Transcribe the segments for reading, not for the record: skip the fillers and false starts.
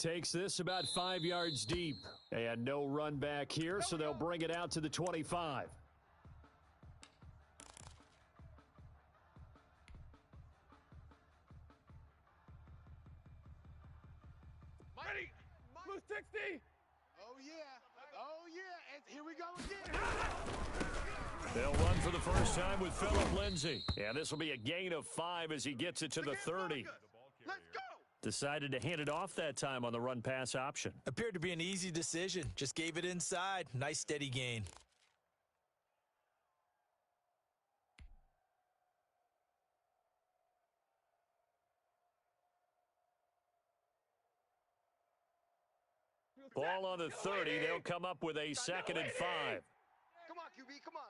Takes this about 5 yards deep. And no run back here, so they'll bring it out to the 25. Ready? Blue 60. Oh, yeah. Oh, yeah. And here we go again. They'll run for the first time with Phillip Lindsay. And this will be a gain of 5 as he gets it to the 30. Let's go. Decided to hand it off that time on the run-pass option. Appeared to be an easy decision. Just gave it inside. Nice steady gain. Ball on the 30. They'll come up with a 2nd and 5. Come on, QB. Come on.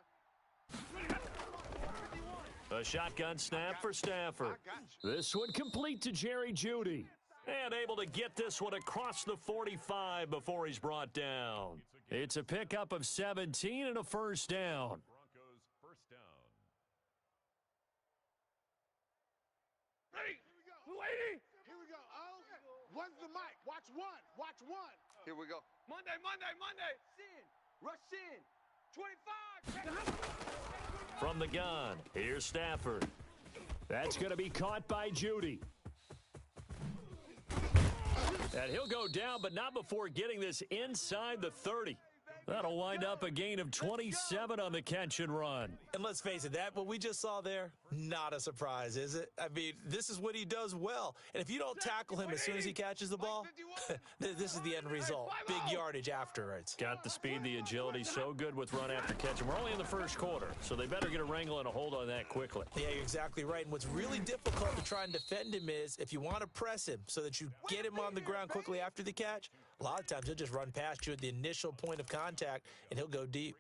A shotgun snap for Stafford. This one complete to Jerry Jeudy. And able to get this one across the 45 before he's brought down. It's a pickup of 17 and a first down. Broncos first down. Ready? Lady. Here we go. Oh, one's the mic. Watch one. Watch one. Here we go. Monday. Sin. Rush in. 25. From the gun, here's Stafford. That's going to be caught by Jeudy. And he'll go down, but not before getting this inside the 30. That'll wind up a gain of 27 on the catch and run. And let's face it, what we just saw there, not a surprise, is it? I mean, this is what he does well. And if you don't tackle him as soon as he catches the ball, this is the end result. Big yardage afterwards. Got the speed, the agility, so good with run after catch. And we're only in the first quarter, so they better get a wrangle and a hold on that quickly. Yeah, you're exactly right. And what's really difficult to try and defend him is if you want to press him so that you get him on the ground quickly after the catch, a lot of times he'll just run past you at the initial point of contact, and he'll go deep.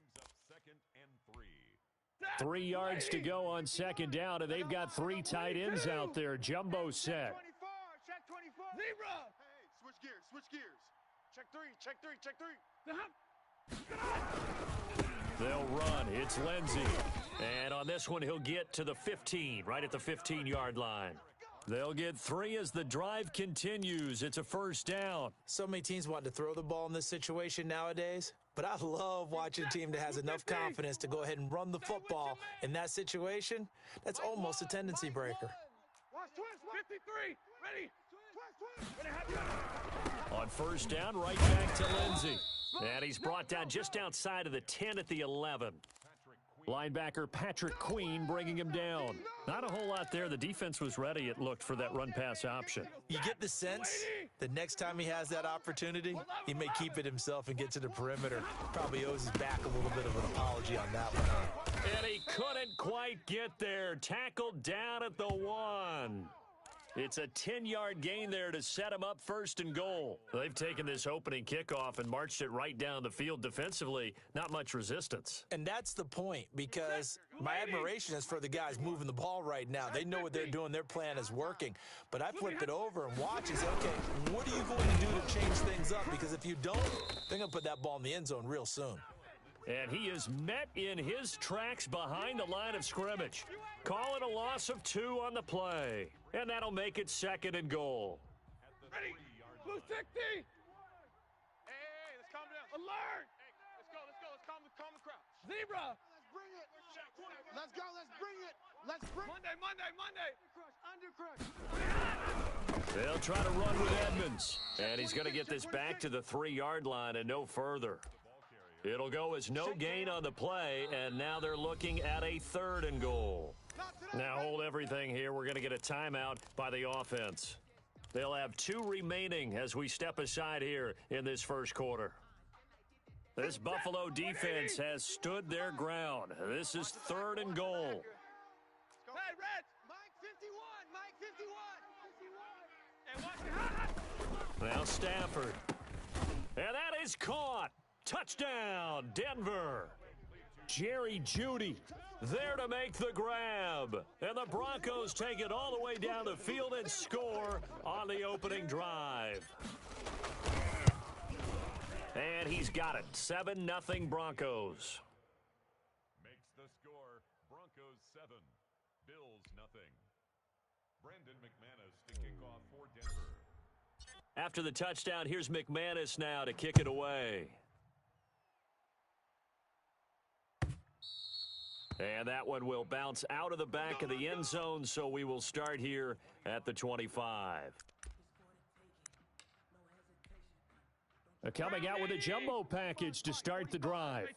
3 yards to go on 2nd down, and they've got 3 tight ends out there. Jumbo set. 24. Check 24. Zebra. Hey, switch gears. Switch gears. Check 3. Check 3. Check 3. They'll run. It's Lindsay. And on this one, he'll get to the 15, right at the 15-yard line. They'll get 3 as the drive continues. It's a first down. So many teams want to throw the ball in this situation nowadays, but I love watching a team that has enough confidence to go ahead and run the football. In that situation, that's almost a tendency breaker. Watch twist. 53. Ready. Twist. On first down, right back to Lindsay. And he's brought down just outside of the 10 at the 11. Linebacker Patrick Queen bringing him down. Not a whole lot there. The defense was ready, it looked, for that run-pass option. You get the sense the next time he has that opportunity, he may keep it himself and get to the perimeter. Probably owes his back a little bit of an apology on that one. And he couldn't quite get there. Tackled down at the 1. It's a 10-yard gain there to set him up 1st and goal. They've taken this opening kickoff and marched it right down the field defensively. Not much resistance. And that's the point, because my admiration is for the guys moving the ball right now. They know what they're doing. Their plan is working. But I flip it over and watch and say, okay, what are you going to do to change things up? Because if you don't, they're going to put that ball in the end zone real soon. And he is met in his tracks behind the line of scrimmage. Call it a loss of 2 on the play. And that'll make it 2nd and goal. Ready. Blue 60. Hey, let's calm down. Alert. Hey, let's go. Let's calm the crowd. Zebra. Let's bring it. Let's go. Let's bring it. Let's bring it. Monday. Under crush. They'll try to run with Edmonds. And he's going to get this back to the 3-yard line and no further. It'll go as no gain on the play, and now they're looking at a 3rd and goal. Now hold everything here. We're going to get a timeout by the offense. They'll have 2 remaining as we step aside here in this first quarter. This Buffalo defense has stood their ground. This is 3rd and goal. Hey, Red. Mike 51. And watch. Now Stafford. And that is caught. Touchdown, Denver. Jerry Jeudy there to make the grab. And the Broncos take it all the way down the field and score on the opening drive. And he's got it. 7-0 Broncos. Makes the score Broncos 7, Bills nothing. Brandon McManus to kick off for Denver. After the touchdown, here's McManus now to kick it away. And that one will bounce out of the back of the end zone, so we will start here at the 25. Coming out with a jumbo package to start the drive.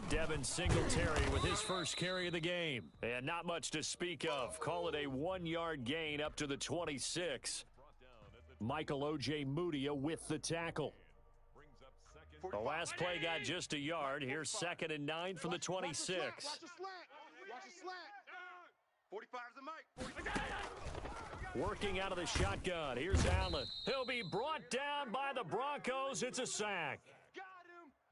Devin Singletary with his first carry of the game. And not much to speak of. Call it a 1-yard gain up to the 26. Michael O.J. Mudia with the tackle. The last play got just a yard. Here's 2nd and 9 from the 26. Watch the slant. Watch the slant. 45's the mic. Working out of the shotgun. Here's Allen. He'll be brought down by the Broncos. It's a sack.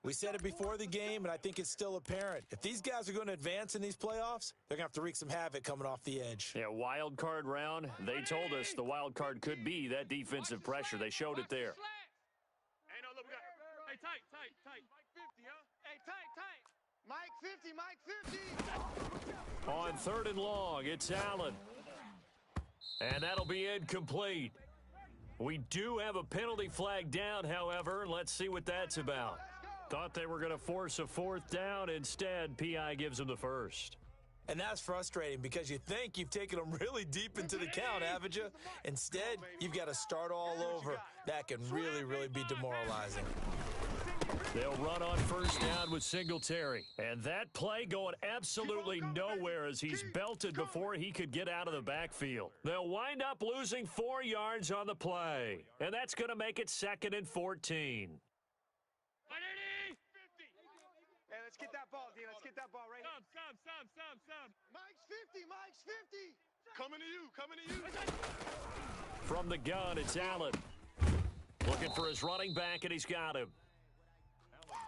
We said it before the game, and I think it's still apparent. If these guys are going to advance in these playoffs, they're going to have to wreak some havoc coming off the edge. Yeah, wild card round. They told us the wild card could be that defensive pressure. They showed it there. Hey, no, look, we got. Hey, tight. Mike 50, huh? Hey, tight. Mike 50. On 3rd and long, it's Allen. And that'll be incomplete. We do have a penalty flag down, however. Let's see what that's about. Thought they were going to force a 4th down. Instead, P.I. gives them the first. And that's frustrating because you think you've taken them really deep into the count, haven't you? Instead, you've got to start all over. That can really, really be demoralizing. They'll run on 1st down with Singletary. And that play going absolutely nowhere as he's belted before he could get out of the backfield. They'll wind up losing 4 yards on the play. And that's going to make it 2nd and 14. Hey, let's get that ball, D. Let's get that ball right here. Stop. Mike's 50. Coming to you. From the gun, it's Allen. Looking for his running back, and he's got him.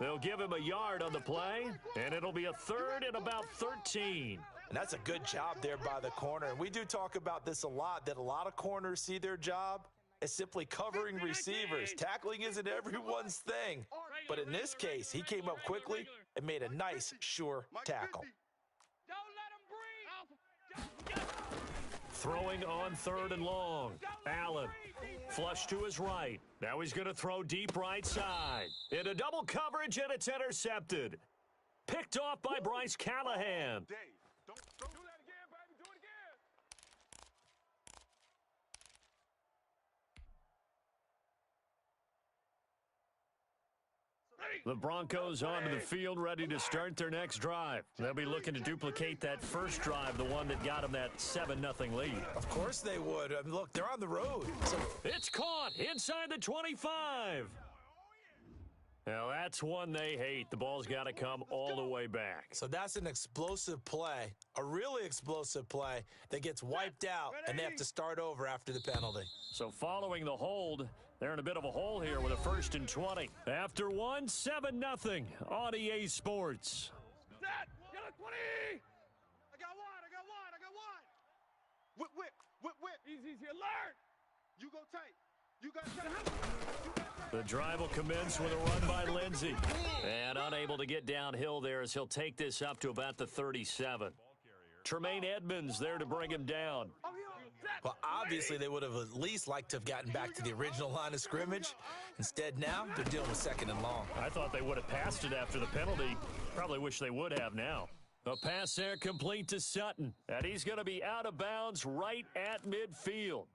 They'll give him a yard on the play, and it'll be a 3rd and about 13. And that's a good job there by the corner. And we do talk about this a lot, that a lot of corners see their job as simply covering receivers. Tackling isn't everyone's thing. But in this case, he came up quickly and made a nice, sure tackle. Don't let him breathe. Throwing on 3rd and long. Allen, flush to his right. Now he's going to throw deep right side. Into double coverage, and it's intercepted. Picked off by Bryce Callahan. Dave, don't do that again, baby. Do it again. The Broncos onto the field, ready to start their next drive. They'll be looking to duplicate that first drive, the one that got them that 7-0 lead. Of course they would. I mean, look, they're on the road. So It's caught inside the 25. Now, that's one they hate. The ball's got to come all the way back. So that's an explosive play, a really explosive play that gets wiped out, and they have to start over after the penalty. So following the hold, they're in a bit of a hole here with a 1st and 20. After 7-0 on EA Sports. Set. Get a 20. I got one. Whip. Easy. Alert. You go tight. You got tight. The drive will commence with a run by Lindsey. And unable to get downhill there as he'll take this up to about the 37. Tremaine Edmonds there to bring him down. Well, obviously, they would have at least liked to have gotten back to the original line of scrimmage. Instead, now they're dealing with 2nd and long. I thought they would have passed it after the penalty. Probably wish they would have now. A pass there complete to Sutton. And he's going to be out of bounds right at midfield.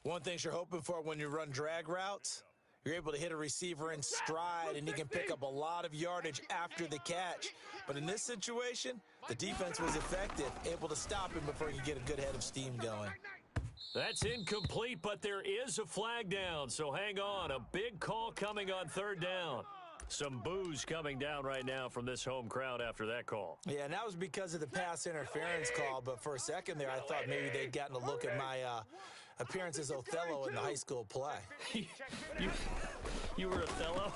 One thing you're hoping for when you run drag routes, you're able to hit a receiver in stride, and he can pick up a lot of yardage after the catch. But in this situation, the defense was effective, able to stop him before he could get a good head of steam going. That's incomplete, but there is a flag down, so hang on. A big call coming on 3rd down. Some boos coming down right now from this home crowd after that call. Yeah, and that was because of the pass interference call, but for a second there, I thought maybe they'd gotten a look at my appearance as Othello in the high school play. You were Othello?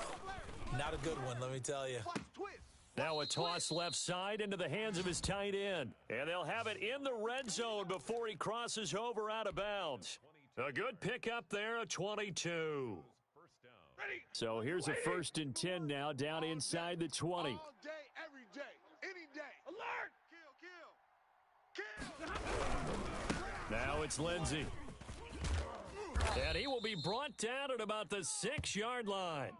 Not a good one, let me tell you. Now a toss left side into the hands of his tight end. And they'll have it in the red zone before he crosses over out of bounds. A good pickup there, a 22. So here's a 1st and 10 now down inside the 20. All day, every day, any day. Alert. Now it's Lindsey. And he will be brought down at about the 6-yard line.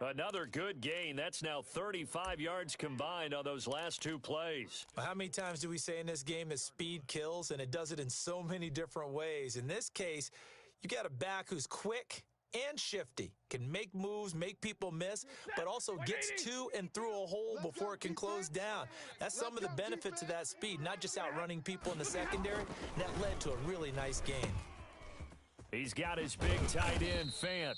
Another good gain. That's now 35 yards combined on those last two plays. How many times do we say in this game that speed kills, and it does it in so many different ways? In this case, you got a back who's quick and shifty, can make moves, make people miss, but also gets to and through a hole before it can close down. That's some of the benefits of that speed, not just outrunning people in the secondary. That led to a really nice game. He's got his big tight end, Fant.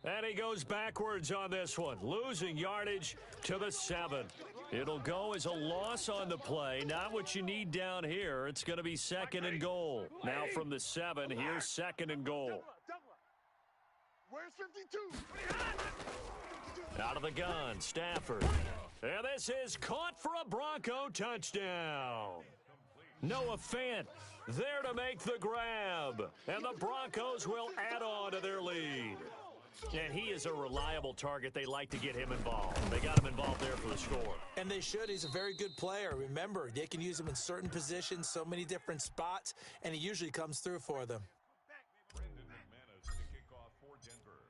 And he goes backwards on this one, losing yardage to the 7. It'll go as a loss on the play, not what you need down here. It's going to be 2nd and goal. Now from the 7, here's 2nd and goal. Where's 52? Out of the gun, Stafford. And this is caught for a Bronco touchdown. Noah Fant there to make the grab. And the Broncos will add on to their lead. And he is a reliable target. They like to get him involved. They got him involved there for the score. And they should. He's a very good player. Remember, they can use him in certain positions, so many different spots, and he usually comes through for them.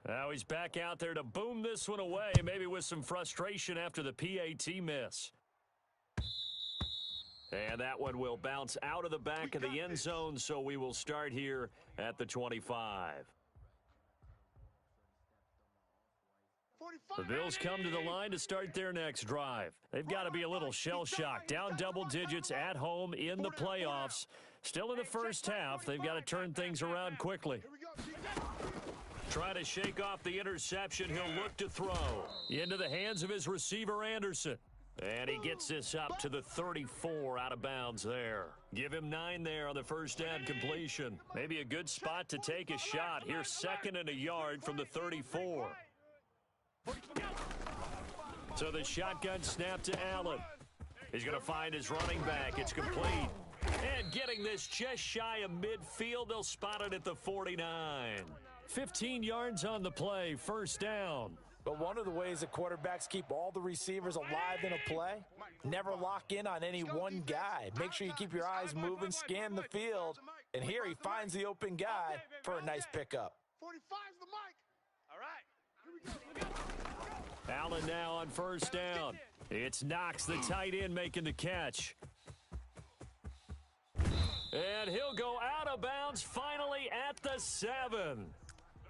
Now he's back out there to boom this one away, maybe with some frustration after the PAT miss. And that one will bounce out of the back of the end zone, so we will start here at the 25. The Bills come to the line to start their next drive. They've got to be a little shell-shocked. Down double digits at home in the playoffs. Still in the first half. They've got to turn things around quickly. Trying to shake off the interception. He'll look to throw. Into the hands of his receiver, Anderson. And he gets this up to the 34 out of bounds there. Give him 9 there on the first down completion. Maybe a good spot to take a shot. Here's 2nd and a yard from the 34. So the shotgun snap to Allen. He's going to find his running back. It's complete. And getting this just shy of midfield, they'll spot it at the 49. 15 yards on the play, first down. But one of the ways that quarterbacks keep all the receivers alive in a play, never lock in on any one guy. Make sure you keep your eyes moving, scan the field. And here he finds the open guy for a nice pickup. 45's the mic. All right. Here we go. Allen now on first down. It's Knox, the tight end, making the catch. And he'll go out of bounds finally at the 7.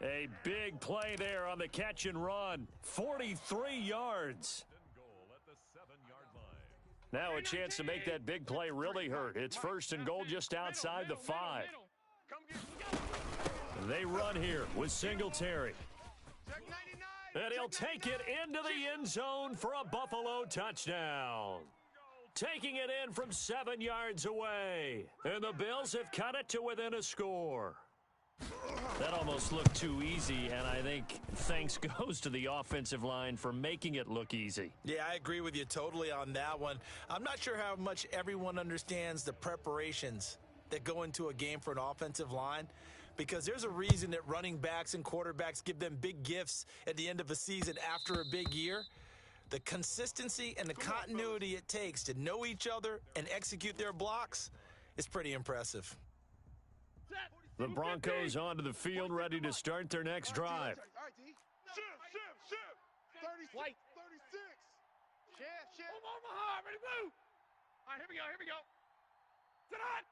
A big play there on the catch and run. 43 yards. Now a chance to make that big play really hurt. It's 1st and goal just outside the 5. They run here with Singletary. And he'll take it into the end zone for a Buffalo touchdown. Taking it in from 7 yards away. And the Bills have cut it to within a score. That almost looked too easy, and I think thanks goes to the offensive line for making it look easy. Yeah, I agree with you totally on that one. I'm not sure how much everyone understands the preparations that go into a game for an offensive line, because there's a reason that running backs and quarterbacks give them big gifts at the end of a season after a big year. The consistency and the continuity it takes to know each other and execute their blocks is pretty impressive. The Broncos onto the field, ready to start their next drive. All right, D. Shift. 36. 36. Shift. Omaha, ready to move. All right, here we go. Sit on.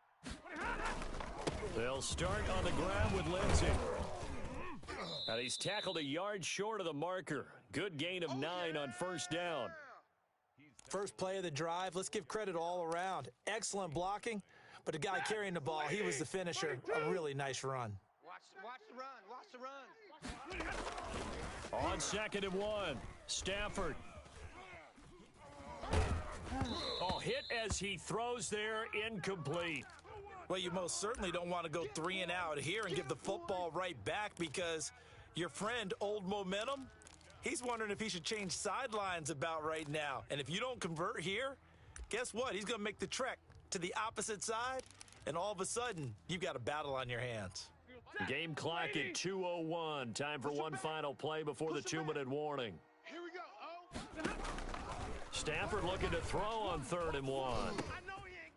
They'll start on the ground with Lindsey. And he's tackled a yard short of the marker. Good gain of 9 on first down. First play of the drive, let's give credit all around. Excellent blocking, but the guy carrying the ball, he was the finisher. A really nice run. Watch the run. On 2nd and 1, Stafford. Oh, hit as he throws there, incomplete. Well, you most certainly don't want to go 3 and out here and give the football right back, because your friend, Old Momentum, he's wondering if he should change sidelines about right now. And if you don't convert here, guess what? He's going to make the trek to the opposite side, and all of a sudden, you've got a battle on your hands. Game clock at 2:01. Time for one final play before the 2-minute warning. Here we go. Stafford looking to throw on 3rd and 1.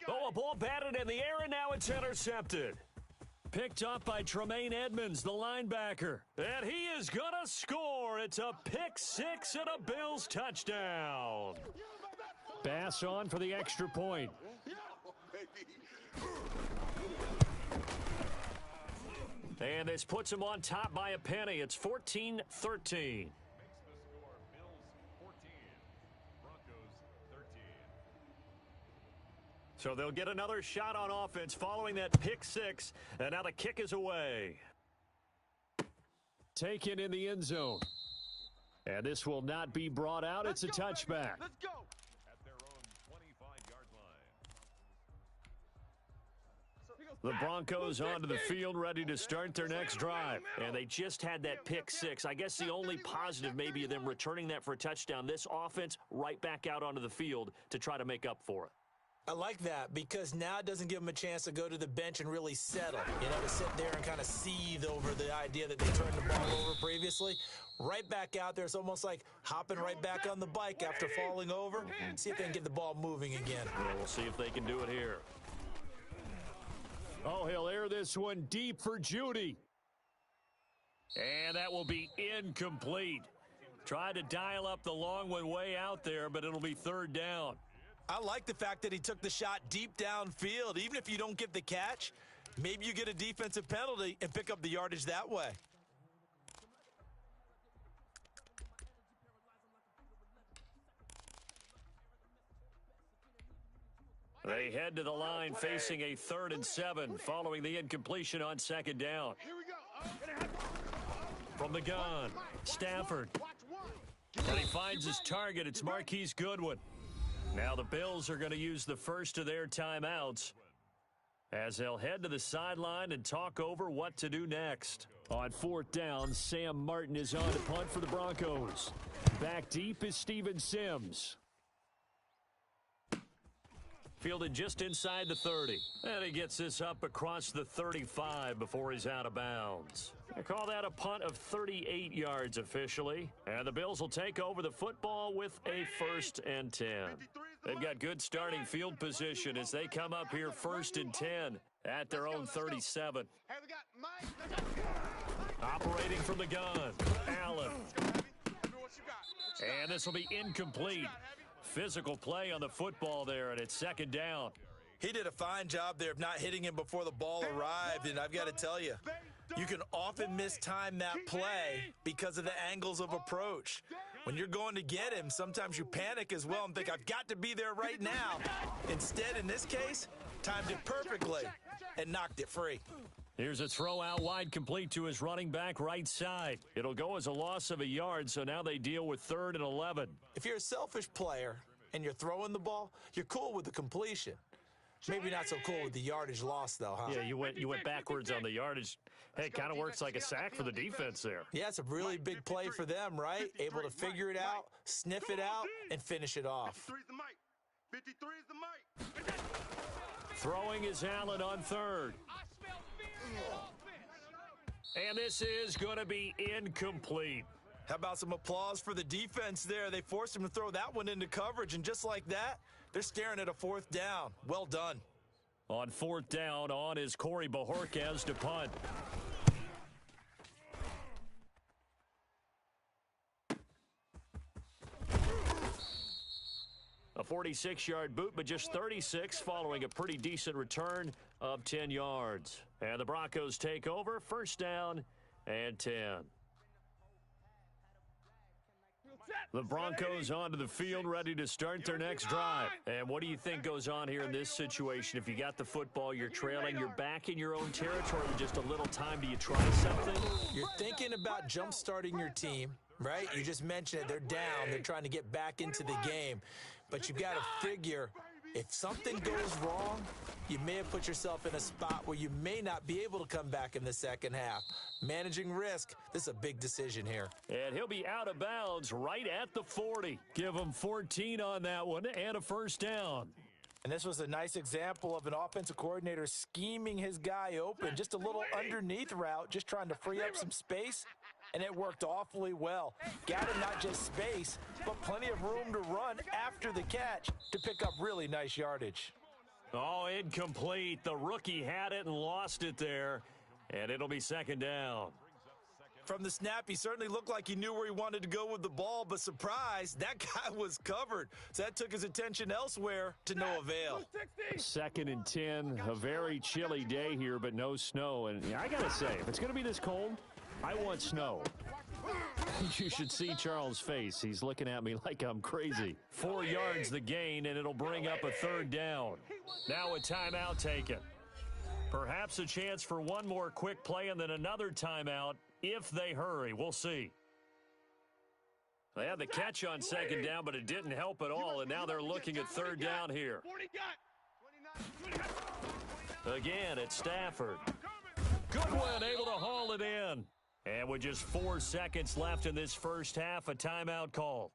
Oh, a ball batted in the air, and now it's intercepted. picked up by Tremaine Edmonds, the linebacker. And he is going to score. It's a pick six and a Bills touchdown. Bass on for the extra point. And this puts him on top by a penny. It's 14-13. So they'll get another shot on offense following that pick six, and now the kick is away. Taken in the end zone. And this will not be brought out. It's a touchback. Let's go. At their own 25-yard line. The Broncos onto the field ready to start their next drive. And they just had that pick six. I guess the only positive maybe of them returning that for a touchdown. This offense right back out onto the field to try to make up for it. I like that because now it doesn't give them a chance to go to the bench and really settle, to sit there and kind of seethe over the idea that they turned the ball over previously. Right back out there, it's almost like hopping right back on the bike after falling over. See if they can get the ball moving again. Yeah, we'll see if they can do it here. Oh, he'll air this one deep for Judy. And that will be incomplete. Tried to dial up the long one way out there, but it'll be third down. I like the fact that he took the shot deep downfield. Even if you don't get the catch, maybe you get a defensive penalty and pick up the yardage that way. They head to the line facing a 3rd and 7 following the incompletion on second down. Here we go. From the gun, Stafford. And he finds his target. It's Marquise Goodwin. Now the Bills are going to use the first of their timeouts as they'll head to the sideline and talk over what to do next. On 4th down, Sam Martin is on to punt for the Broncos. Back deep is Steven Sims. Fielded just inside the 30. And he gets this up across the 35 before he's out of bounds. I call that a punt of 38 yards officially. And the Bills will take over the football with a 1st and 10. They've got good starting field position as they come up here 1st and 10 at their own 37. Operating from the gun, Allen. And this will be incomplete. Physical play on the football there, and it's 2nd down. He did a fine job there of not hitting him before the ball arrived, and I've got to tell you, you can often mistime that play because of the angles of approach. When you're going to get him, sometimes you panic as well and think, I've got to be there right now. Instead, in this case, timed it perfectly and knocked it free. Here's a throw out wide complete to his running back right side. It'll go as a loss of a yard, so now they deal with 3rd and 11. If you're a selfish player and you're throwing the ball, you're cool with the completion. Maybe not so cool with the yardage loss, though, huh? Yeah, you went backwards on the yardage. Hey, it kind of works like a sack for the defense there. Yeah, it's a really big play for them, right? Able to figure it out, sniff it out, and finish it off. 53 is the mic. Throwing is Allen on 3rd. And this is going to be incomplete. How about some applause for the defense there? They forced him to throw that one into coverage, and just like that, they're staring at a 4th down. Well done. On 4th down, on is Corey Bajorquez to punt. A 46-yard boot, but just 36 following a pretty decent return of 10 yards. And the Broncos take over, 1st down and 10. The Broncos onto the field ready to start their next drive. And what do you think goes on here in this situation? If you got the football, you're trailing, you're back in your own territory with just a little time. Do you try something? You're thinking about jump-starting your team, right? You just mentioned it. They're down. They're trying to get back into the game. But you've got to figure, if something goes wrong, you may have put yourself in a spot where you may not be able to come back in the second half. Managing risk, this is a big decision here. And he'll be out of bounds right at the 40. Give him 14 on that one and a 1st down. And this was a nice example of an offensive coordinator scheming his guy open. Just a little underneath route, just trying to free up some space. And it worked awfully well. Got him not just space, but plenty of room to run after the catch to pick up really nice yardage. Oh, incomplete. The rookie had it and lost it there. And it'll be second down. From the snap, he certainly looked like he knew where he wanted to go with the ball, but surprise, that guy was covered. So that took his attention elsewhere to no avail. 2nd and 10, a very chilly day here, but no snow. And I got to say, if it's going to be this cold, I want snow. You should see Charles' face. He's looking at me like I'm crazy. 4 yards the gain, and it'll bring up a 3rd down. Now a timeout taken. Perhaps a chance for one more quick play and then another timeout if they hurry. We'll see. They had the catch on 2nd down, but it didn't help at all, and now they're looking at 3rd down here. Again, it's Stafford. Goodwin able to haul it in. And with just 4 seconds left in this first half, a timeout call.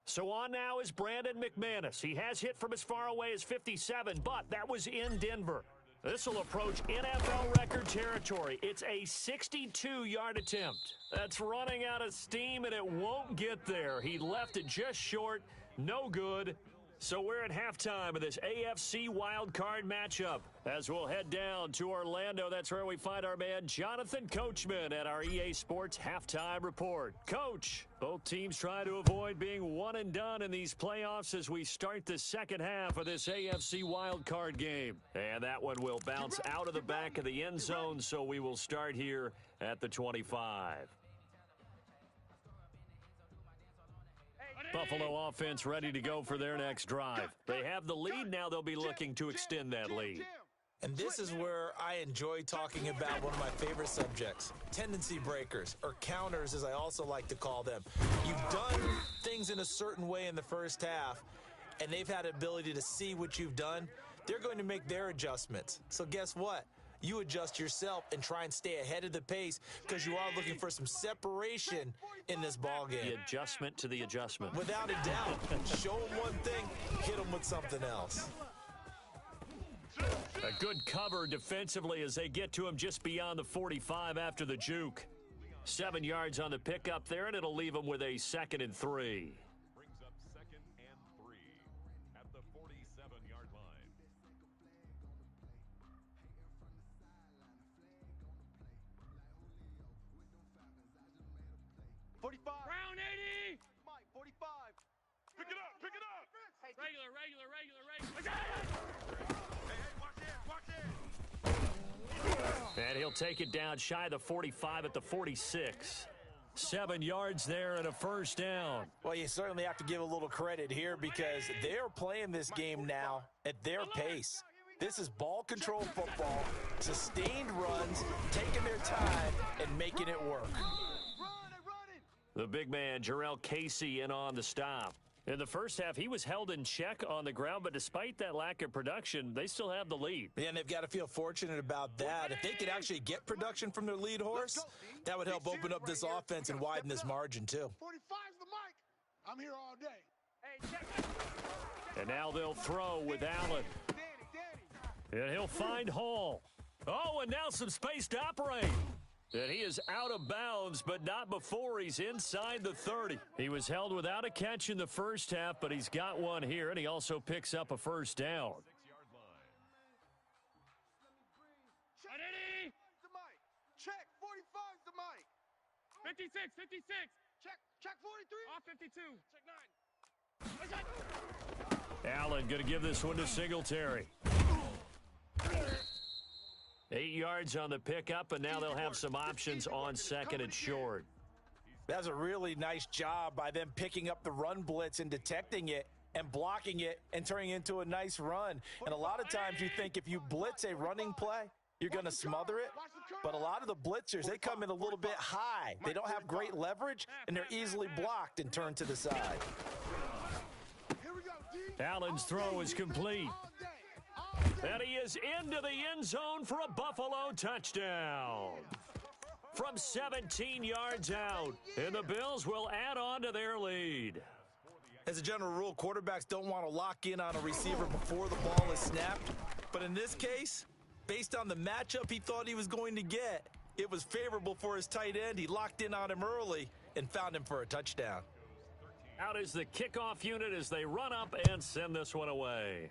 So on now is Brandon McManus. He has hit from as far away as 57, but that was in Denver. This will approach NFL record territory. It's a 62-yard attempt. That's running out of steam, and it won't get there. He left it just short. No good. So we're at halftime of this AFC wildcard matchup. As we'll head down to Orlando, that's where we find our man Jonathan Coachman at our EA Sports Halftime Report. Coach, both teams try to avoid being one and done in these playoffs as we start the second half of this AFC wildcard game. And that one will bounce out of the back of the end zone, so we will start here at the 25. Buffalo offense ready to go for their next drive. They have the lead. Now they'll be looking to extend that lead. And this is where I enjoy talking about one of my favorite subjects, tendency breakers, or counters as I also like to call them. You've done things in a certain way in the first half, and they've had the ability to see what you've done. They're going to make their adjustments. So guess what? You adjust yourself and try and stay ahead of the pace because you are looking for some separation in this ball game. The adjustment to the adjustment. Without a doubt. Show them one thing, hit them with something else. A good cover defensively as they get to him just beyond the 45 after the juke. 7 yards on the pickup there, and it'll leave him with a 2nd and 3. Brings up 2nd and 3 at the 47-yard line. 45. Round 80. Mike, 45. Pick it up, pick it up. Regular. Hey, watch it. And he'll take it down shy of the 45 at the 46. 7 yards there and a 1st down. Well, you certainly have to give a little credit here because they're playing this game now at their pace. This is ball control football, sustained runs, taking their time and making it work. The big man, Jarrell Casey, in on the stop. In the first half, he was held in check on the ground, but despite that lack of production, they still have the lead. And they've got to feel fortunate about that. If they could actually get production from their lead horse, that would help open up this offense and widen this margin, too. 45's the mic. I'm here all day. Hey, check. And now they'll throw with Allen. Danny. And he'll find Hall. Oh, and now some space to operate. And he is out of bounds, but not before he's inside the 30. He was held without a catch in the first half, but he's got one here, and he also picks up a 1st down. 6-yard line. The mic. Check. 45's the mic. 56. Check 43. Off 52. Check 9. Allen going to give this one to Singletary. 8 yards on the pickup, and now they'll have some options on 2nd and short. That's a really nice job by them picking up the run blitz and detecting it and blocking it and turning it into a nice run. And a lot of times you think if you blitz a running play, you're going to smother it. But a lot of the blitzers, they come in a little bit high. They don't have great leverage, and they're easily blocked and turned to the side. Allen's throw is complete. And he is into the end zone for a Buffalo touchdown. From 17 yards out, and the Bills will add on to their lead. As a general rule, quarterbacks don't want to lock in on a receiver before the ball is snapped. But in this case, based on the matchup he thought he was going to get, it was favorable for his tight end. He locked in on him early and found him for a touchdown. Out is the kickoff unit as they run up and send this one away.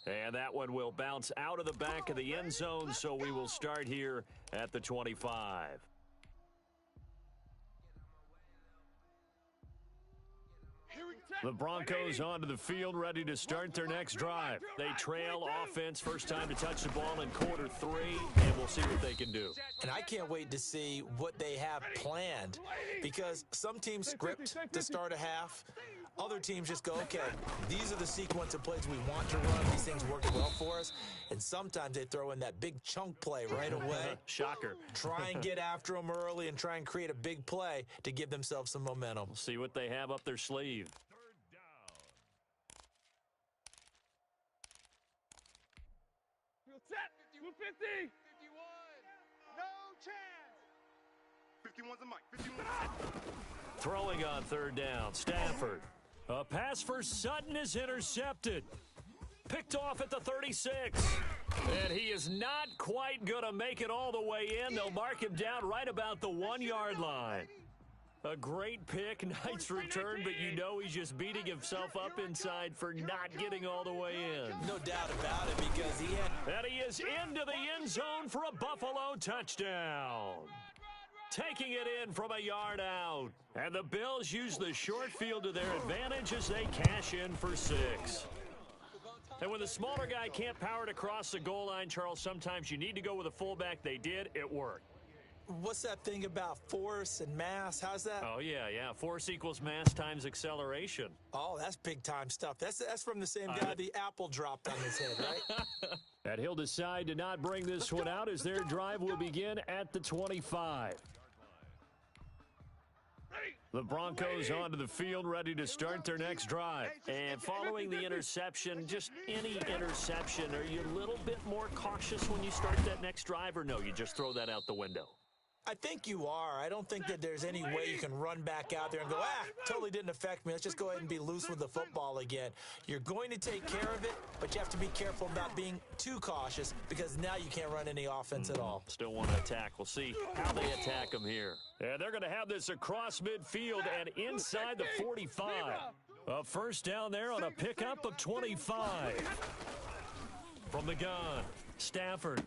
And that one will bounce out of the back of the end zone, so we will start here at the 25. The Broncos onto the field, ready to start their next drive. They trail offense, first time to touch the ball in quarter 3, and we'll see what they can do. And I can't wait to see what they have planned, because some teams script to start a half. Other teams just go, okay, these are the sequence of plays we want to run. These things work well for us. And sometimes they throw in that big chunk play right away. Shocker. Try and get after them early and try and create a big play to give themselves some momentum. We'll see what they have up their sleeve. Set. 250. 51. No chance. 51's a mic. 51. Throwing on third down, Stafford. A pass for Sutton is intercepted. Picked off at the 36. And he is not quite going to make it all the way in. They'll mark him down right about the 1-yard line. A great pick, nice return, but you know he's just beating himself up inside for not getting all the way in. No doubt about it, because he had... And he is into the end zone for a Buffalo touchdown. Taking it in from a yard out. And the Bills use the short field to their advantage as they cash in for 6. And when the smaller guy can't power it across the goal line, Charles, sometimes you need to go with a fullback. They did. It worked. What's that thing about force and mass? How's that? Oh, yeah. Force equals mass times acceleration. Oh, that's big-time stuff. That's from the same guy the apple dropped on his head, right? And he'll decide to not bring this one out as their drive will begin at the 25. The Broncos onto the field, ready to start their next drive. And following the interception, just any interception, are you a little bit more cautious when you start that next drive, or no, you just throw that out the window? I think you are. I don't think that there's any way you can run back out there and go, totally didn't affect me. Let's just go ahead and be loose with the football again. You're going to take care of it, but you have to be careful about being too cautious, because now you can't run any offense at all. Still want to attack. We'll see how they attack them here. And they're going to have this across midfield and inside the 45. A first down there on a pickup of 25. From the gun, Stafford.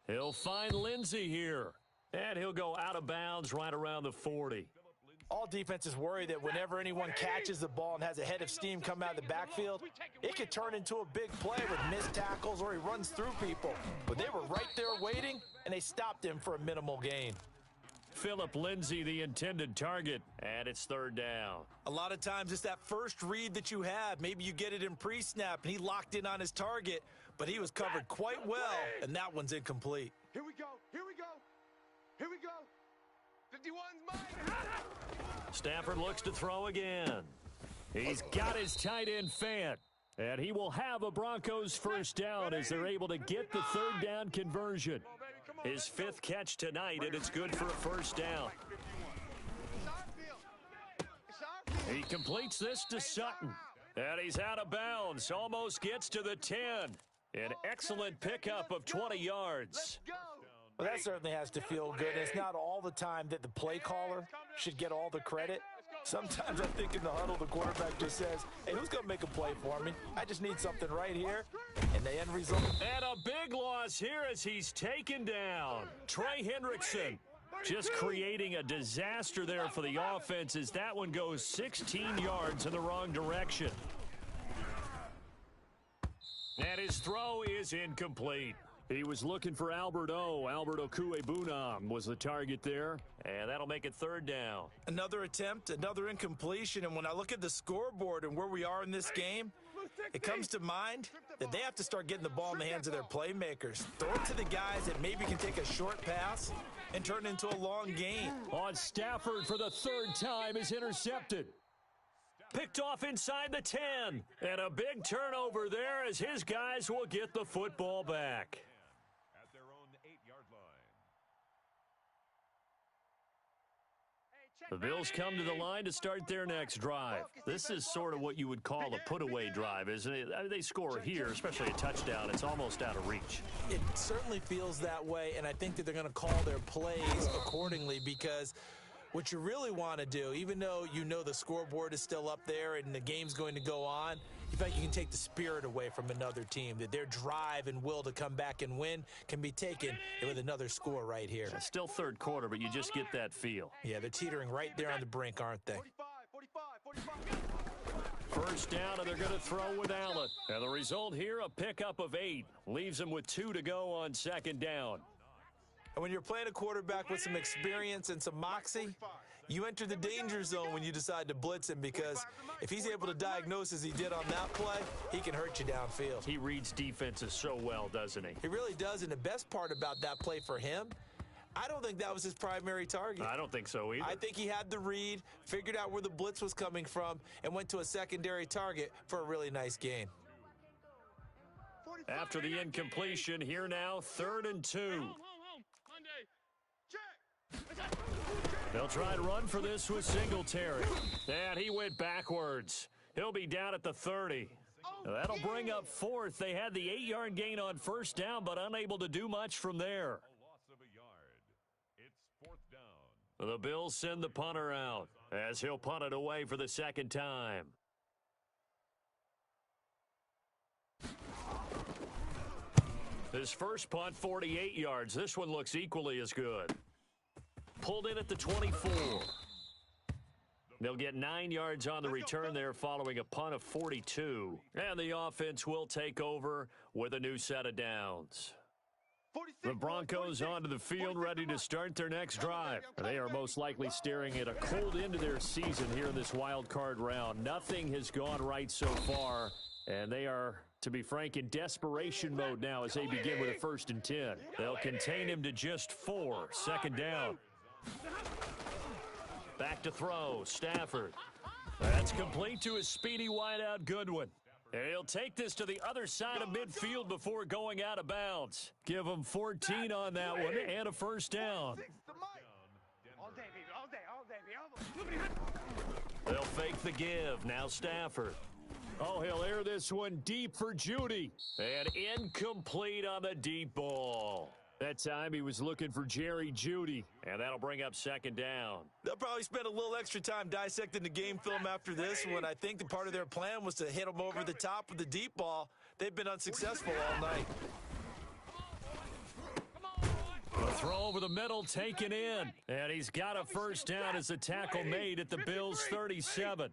He'll find Lindsey here. And he'll go out of bounds right around the 40. All defenses worry that whenever anyone catches the ball and has a head of steam come out of the backfield, it could turn into a big play with missed tackles or he runs through people. But they were right there waiting, and they stopped him for a minimal gain. Phillip Lindsay, the intended target, and it's third down. A lot of times it's that first read that you have. Maybe you get it in pre-snap, and he locked in on his target, but he was covered quite well, and that one's incomplete. Here we go. Here we go. Here we go. 51's mine. Stafford looks to throw again. He's got his tight end Fant. And he will have a Broncos first down as they're able to get the third down conversion. His 5th catch tonight, and it's good for a first down. He completes this to Sutton. And he's out of bounds. Almost gets to the 10. An excellent pickup of 20 yards. Well, that certainly has to feel good. It's not all the time that the play caller should get all the credit. Sometimes I think in the huddle, the quarterback just says, hey, who's going to make a play for me? I just need something right here. And the end result. And a big loss here as he's taken down. Trey Hendrickson just creating a disaster there for the offense as that one goes 16 yards in the wrong direction. And his throw is incomplete. He was looking for Albert Okuebunam was the target there, and that'll make it third down. Another attempt, another incompletion, and when I look at the scoreboard and where we are in this game, it comes to mind that they have to start getting the ball in the hands of their playmakers. Throw it to the guys that maybe can take a short pass and turn it into a long gain. On Stafford for the 3rd time is intercepted. Picked off inside the 10. And a big turnover there as his guys will get the football back. At their own 8-yard line. The Bills come to the line to start their next drive. This is sort of what you would call a put-away drive, isn't it? I mean, they score here, especially a touchdown. It's almost out of reach. It certainly feels that way, and I think that they're going to call their plays accordingly because What you really want to do, even though you know the scoreboard is still up there and the game's going to go on, you feel like you can take the spirit away from another team, that their drive and will to come back and win can be taken with another score right here. It's still third quarter, but you just get that feel. Yeah, they're teetering right there on the brink, aren't they? 45. First down, and they're going to throw with Allen. And the result here, a pickup of 8. Leaves them with 2 to go on second down. And when you're playing a quarterback with some experience and some moxie, you enter the danger zone when you decide to blitz him, because if he's able to diagnose as he did on that play, he can hurt you downfield. He reads defenses so well, doesn't he? He really does, and the best part about that play for him, I don't think that was his primary target. I don't think so either. I think he had the read, figured out where the blitz was coming from, and went to a secondary target for a really nice gain. After the incompletion, here now, 3rd and 2. They'll try and run for this with Singletary. And he went backwards. He'll be down at the 30. That'll bring up 4th. They had the 8-yard gain on first down, but unable to do much from there. Loss of a yard. It's 4th down. The Bills send the punter out as he'll punt it away for the second time. His first punt, 48 yards. This one looks equally as good. Pulled in at the 24. They'll get 9 yards on the return there following a punt of 42. And the offense will take over with a new set of downs. The Broncos onto the field ready to start their next drive. They are most likely staring at a cold end to their season here in this wild card round. Nothing has gone right so far, and they are, to be frank, in desperation mode now as they begin with a 1st and 10. They'll contain him to just 4. Second down. Back to throw, Stafford. That's complete to his speedy wideout Goodwin. And he'll take this to the other side of midfield before going out of bounds. Give him 14 on that one and a first down. All day, baby, all day, baby. They'll fake the give. Now Stafford. Oh, he'll air this one deep for Judy. And incomplete on the deep ball. That time he was looking for Jerry Judy, and that'll bring up second down. They'll probably spend a little extra time dissecting the game film after this one. I think the part of their plan was to hit him over the top with the deep ball. They've been unsuccessful all night. A throw over the middle taken in, and he's got a first down as the tackle made at the Bills' 37.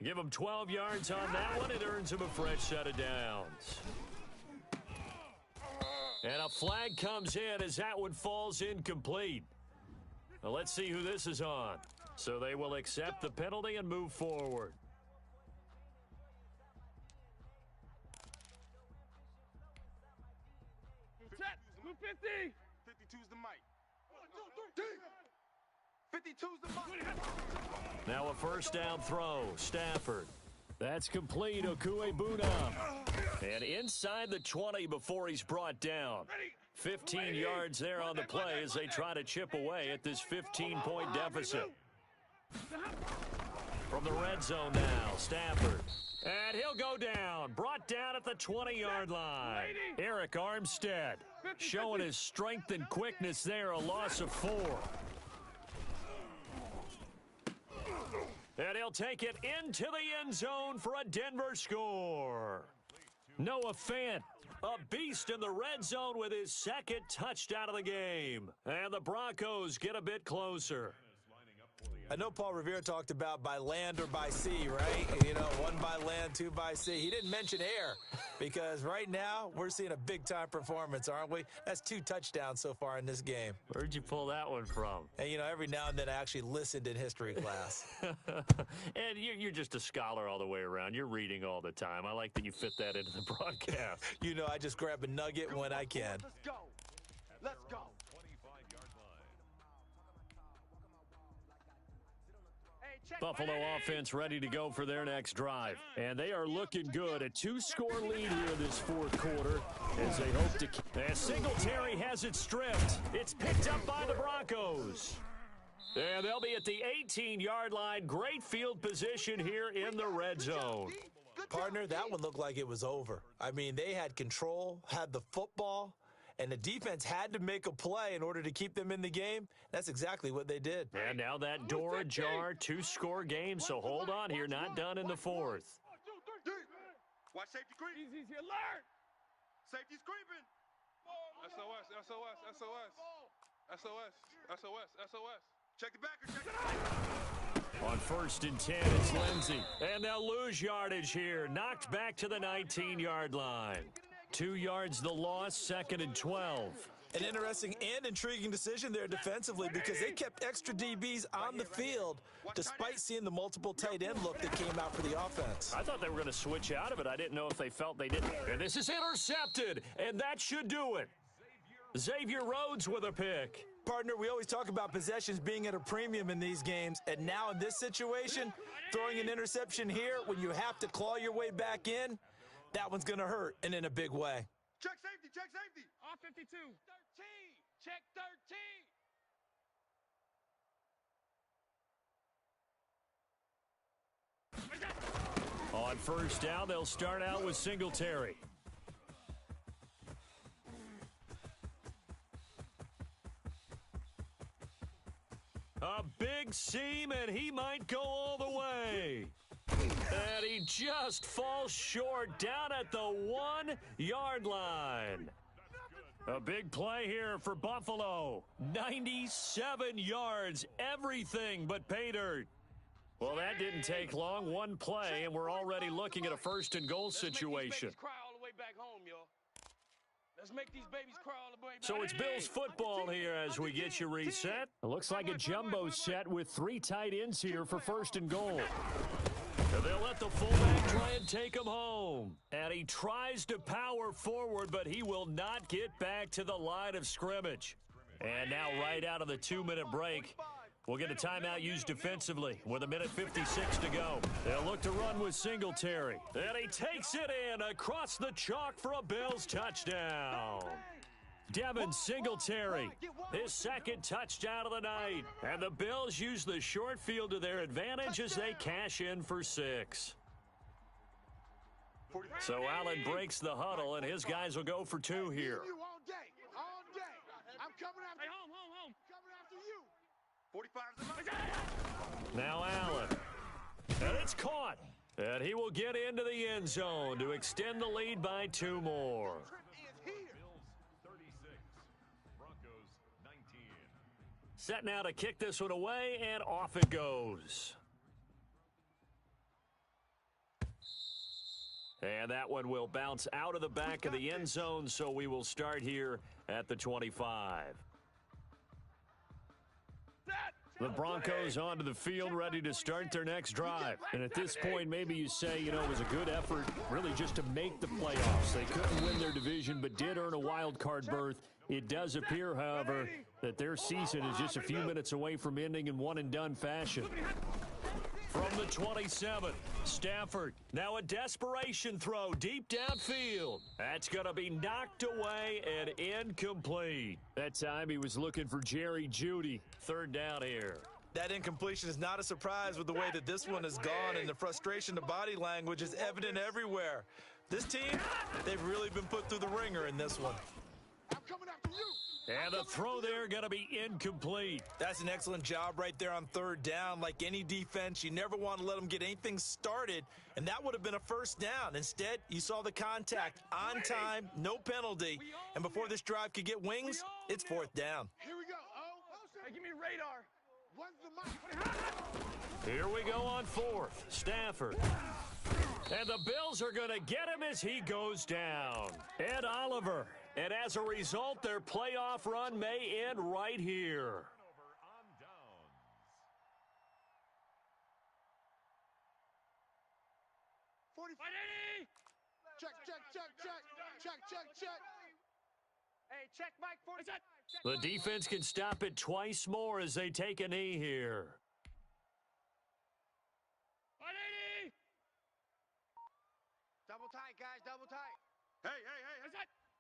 Give him 12 yards on that one. It earns him a fresh set of downs. And a flag comes in as that one falls incomplete. Now let's see who this is on. So they will accept the penalty and move forward. Set, 250. 52's the mic. 52's the mic. Now a first down throw. Stafford. That's complete. Okuebuna. And inside the 20 before he's brought down. 15 yards there on the play as they try to chip away at this 15-point deficit. From the red zone now, Stafford. And he'll go down. Brought down at the 20-yard line. Eric Armstead showing his strength and quickness there. A loss of 4. And he'll take it into the end zone for a Denver score. Noah Fant, a beast in the red zone with his second touchdown of the game. And the Broncos get a bit closer. I know Paul Revere talked about by land or by sea, right? You know, 1 by land, 2 by sea. He didn't mention air because right now we're seeing a big-time performance, aren't we? That's 2 touchdowns so far in this game. Where'd you pull that one from? And, you know, every now and then I actually listened in history class. And you're just a scholar all the way around. You're reading all the time. I like that you fit that into the broadcast. You know, I just grab a nugget when I can. Let's go. Let's go. 25-yard line. Buffalo offense ready to go for their next drive. And they are looking good. A 2-score lead here in this 4th quarter as they hope to... As Singletary has it stripped. It's picked up by the Broncos. And they'll be at the 18-yard line. Great field position here in the red zone. Partner, that one looked like it was over. I mean, they had control, had the football, and the defense had to make a play in order to keep them in the game. That's exactly what they did. And now that door ajar, 2-score game, so hold on here, not done in the fourth. Watch safety creep. Easy alert. Safety's creeping. SOS, SOS, SOS. SOS, SOS, SOS. Check the backer, check the backer. On 1st and 10, it's Lindsey. And they'll lose yardage here. Knocked back to the 19-yard line. 2 yards the loss, 2nd and 12. An interesting and intriguing decision there defensively because they kept extra DBs on the field despite seeing the multiple tight end look that came out for the offense. I thought they were going to switch out of it. I didn't know if they felt they didn't. And this is intercepted, and that should do it. Xavier Rhodes with a pick. Partner, we always talk about possessions being at a premium in these games, and now in this situation, throwing an interception here when you have to claw your way back in, that one's going to hurt, and in a big way. Check safety, check safety. Off 52. 13. Check 13. On 1st down, they'll start out with Singletary. A big seam, and he might go all the way. And he just falls short down at the 1-yard line. A big play here for Buffalo. 97 yards, everything but pay dirt. Well, that didn't take long. One play, and we're already looking at a 1st and goal situation. Cry all the way back home, y'all. Let's make these babies cry all the way back. So it's Bills football here as we get you reset. It looks like a jumbo set with 3 tight ends here for 1st and goal. And they'll let the fullback try and take him home. And he tries to power forward, but he will not get back to the line of scrimmage. And now right out of the 2-minute break, we'll get a timeout used defensively with 1:56 to go. They'll look to run with Singletary. And he takes it in across the chalk for a Bills touchdown. Devin Singletary, his 2nd touchdown of the night. And the Bills use the short field to their advantage as they cash in for 6. So Allen breaks the huddle, and his guys will go for 2 here. You all day, all day. I'm coming after you. Home. Coming after you. 45's the Now Allen. And it's caught. And he will get into the end zone to extend the lead by 2 more. Bills 36, Broncos 19. Set now to kick this one away, and off it goes. And that one will bounce out of the back of the end zone, so we will start here at the 25. The Broncos onto the field, ready to start their next drive. And at this point, maybe you say, you know, it was a good effort really just to make the playoffs. They couldn't win their division, but did earn a wild card berth. It does appear, however, that their season is just a few minutes away from ending in one-and-done fashion. From the 27, Stafford. Now a desperation throw deep downfield. That's going to be knocked away and incomplete. That time he was looking for Jerry Jeudy. 3rd down here. That incompletion is not a surprise with the way that this one has gone, and the frustration, the body language is evident everywhere. This team, they've really been put through the ringer in this one. I'm coming after you. And the throw there going to be incomplete. That's an excellent job right there on 3rd down. Like any defense, you never want to let them get anything started, and that would have been a 1st down. Instead, you saw the contact on time, no penalty, and before this drive could get wings, it's 4th down. Here we go. Hey, give me radar. When's the mic? Here we go on 4th. Stafford. And the Bills are going to get him as he goes down. Ed Oliver. And as a result, their playoff run may end right here. Turnover on downs. Check. Hey, check Mike 45. The defense can stop it twice more as they take a knee here. Double tight, guys, double tight. Hey.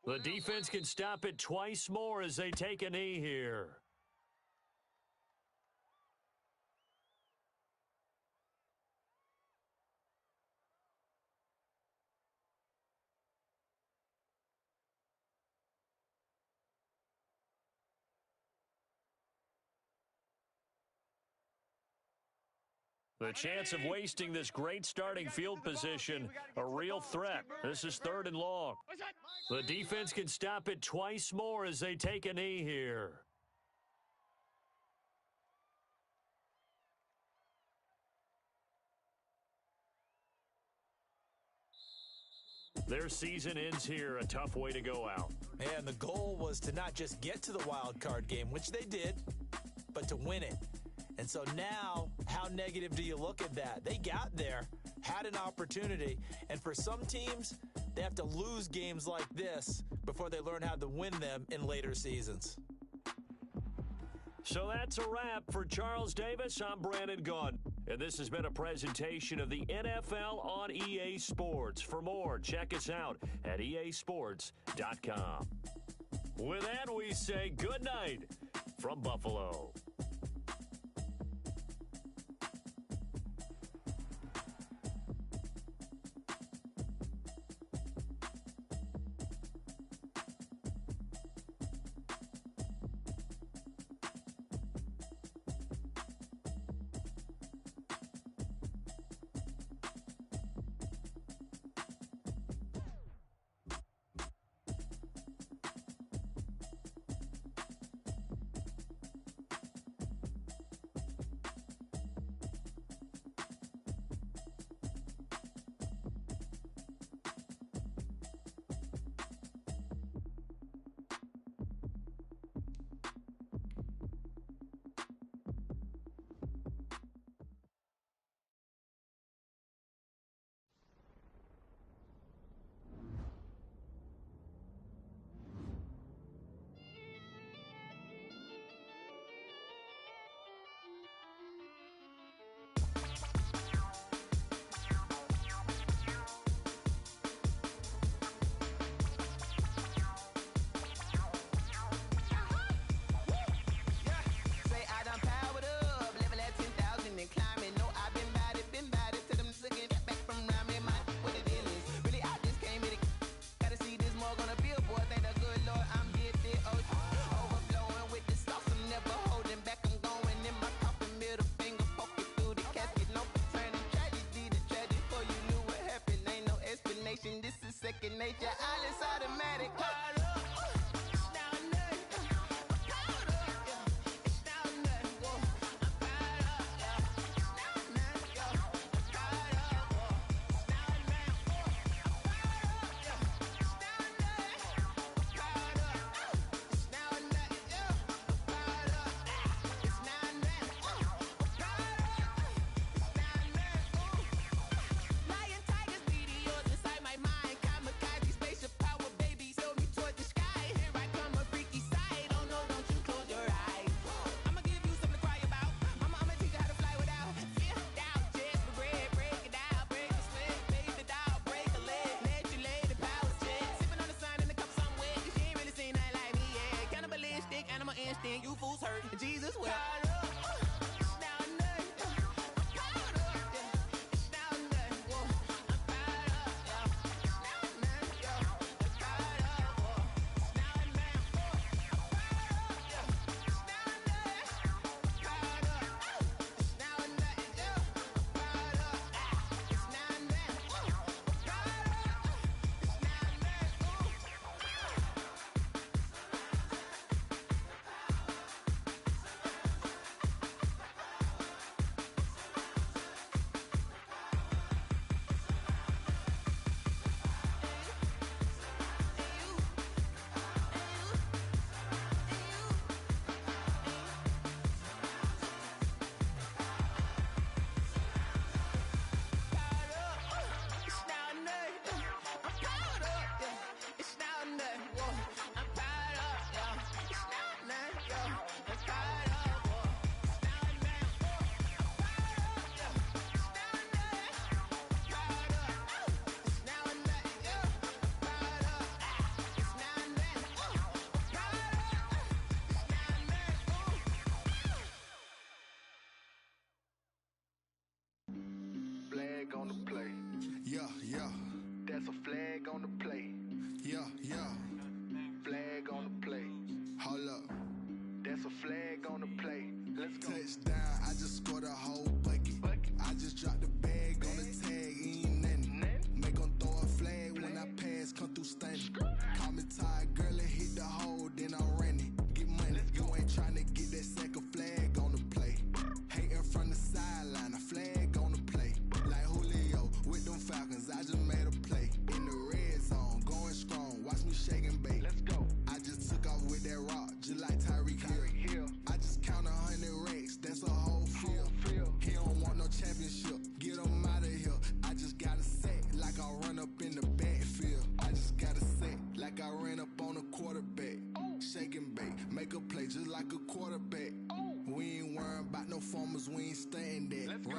The defense can stop it twice more as they take a knee here. The chance of wasting this great starting field position, a real threat. This is 3rd and long. The defense can stop it twice more as they take a knee here. Their season ends here, a tough way to go out. And the goal was to not just get to the wild card game, which they did, but to win it. And so now, how negative do you look at that? They got there, had an opportunity, and for some teams, they have to lose games like this before they learn how to win them in later seasons. So that's a wrap for Charles Davis. I'm Brandon Gaudin, and this has been a presentation of the NFL on EA Sports. For more, check us out at easports.com. With that, we say good night from Buffalo.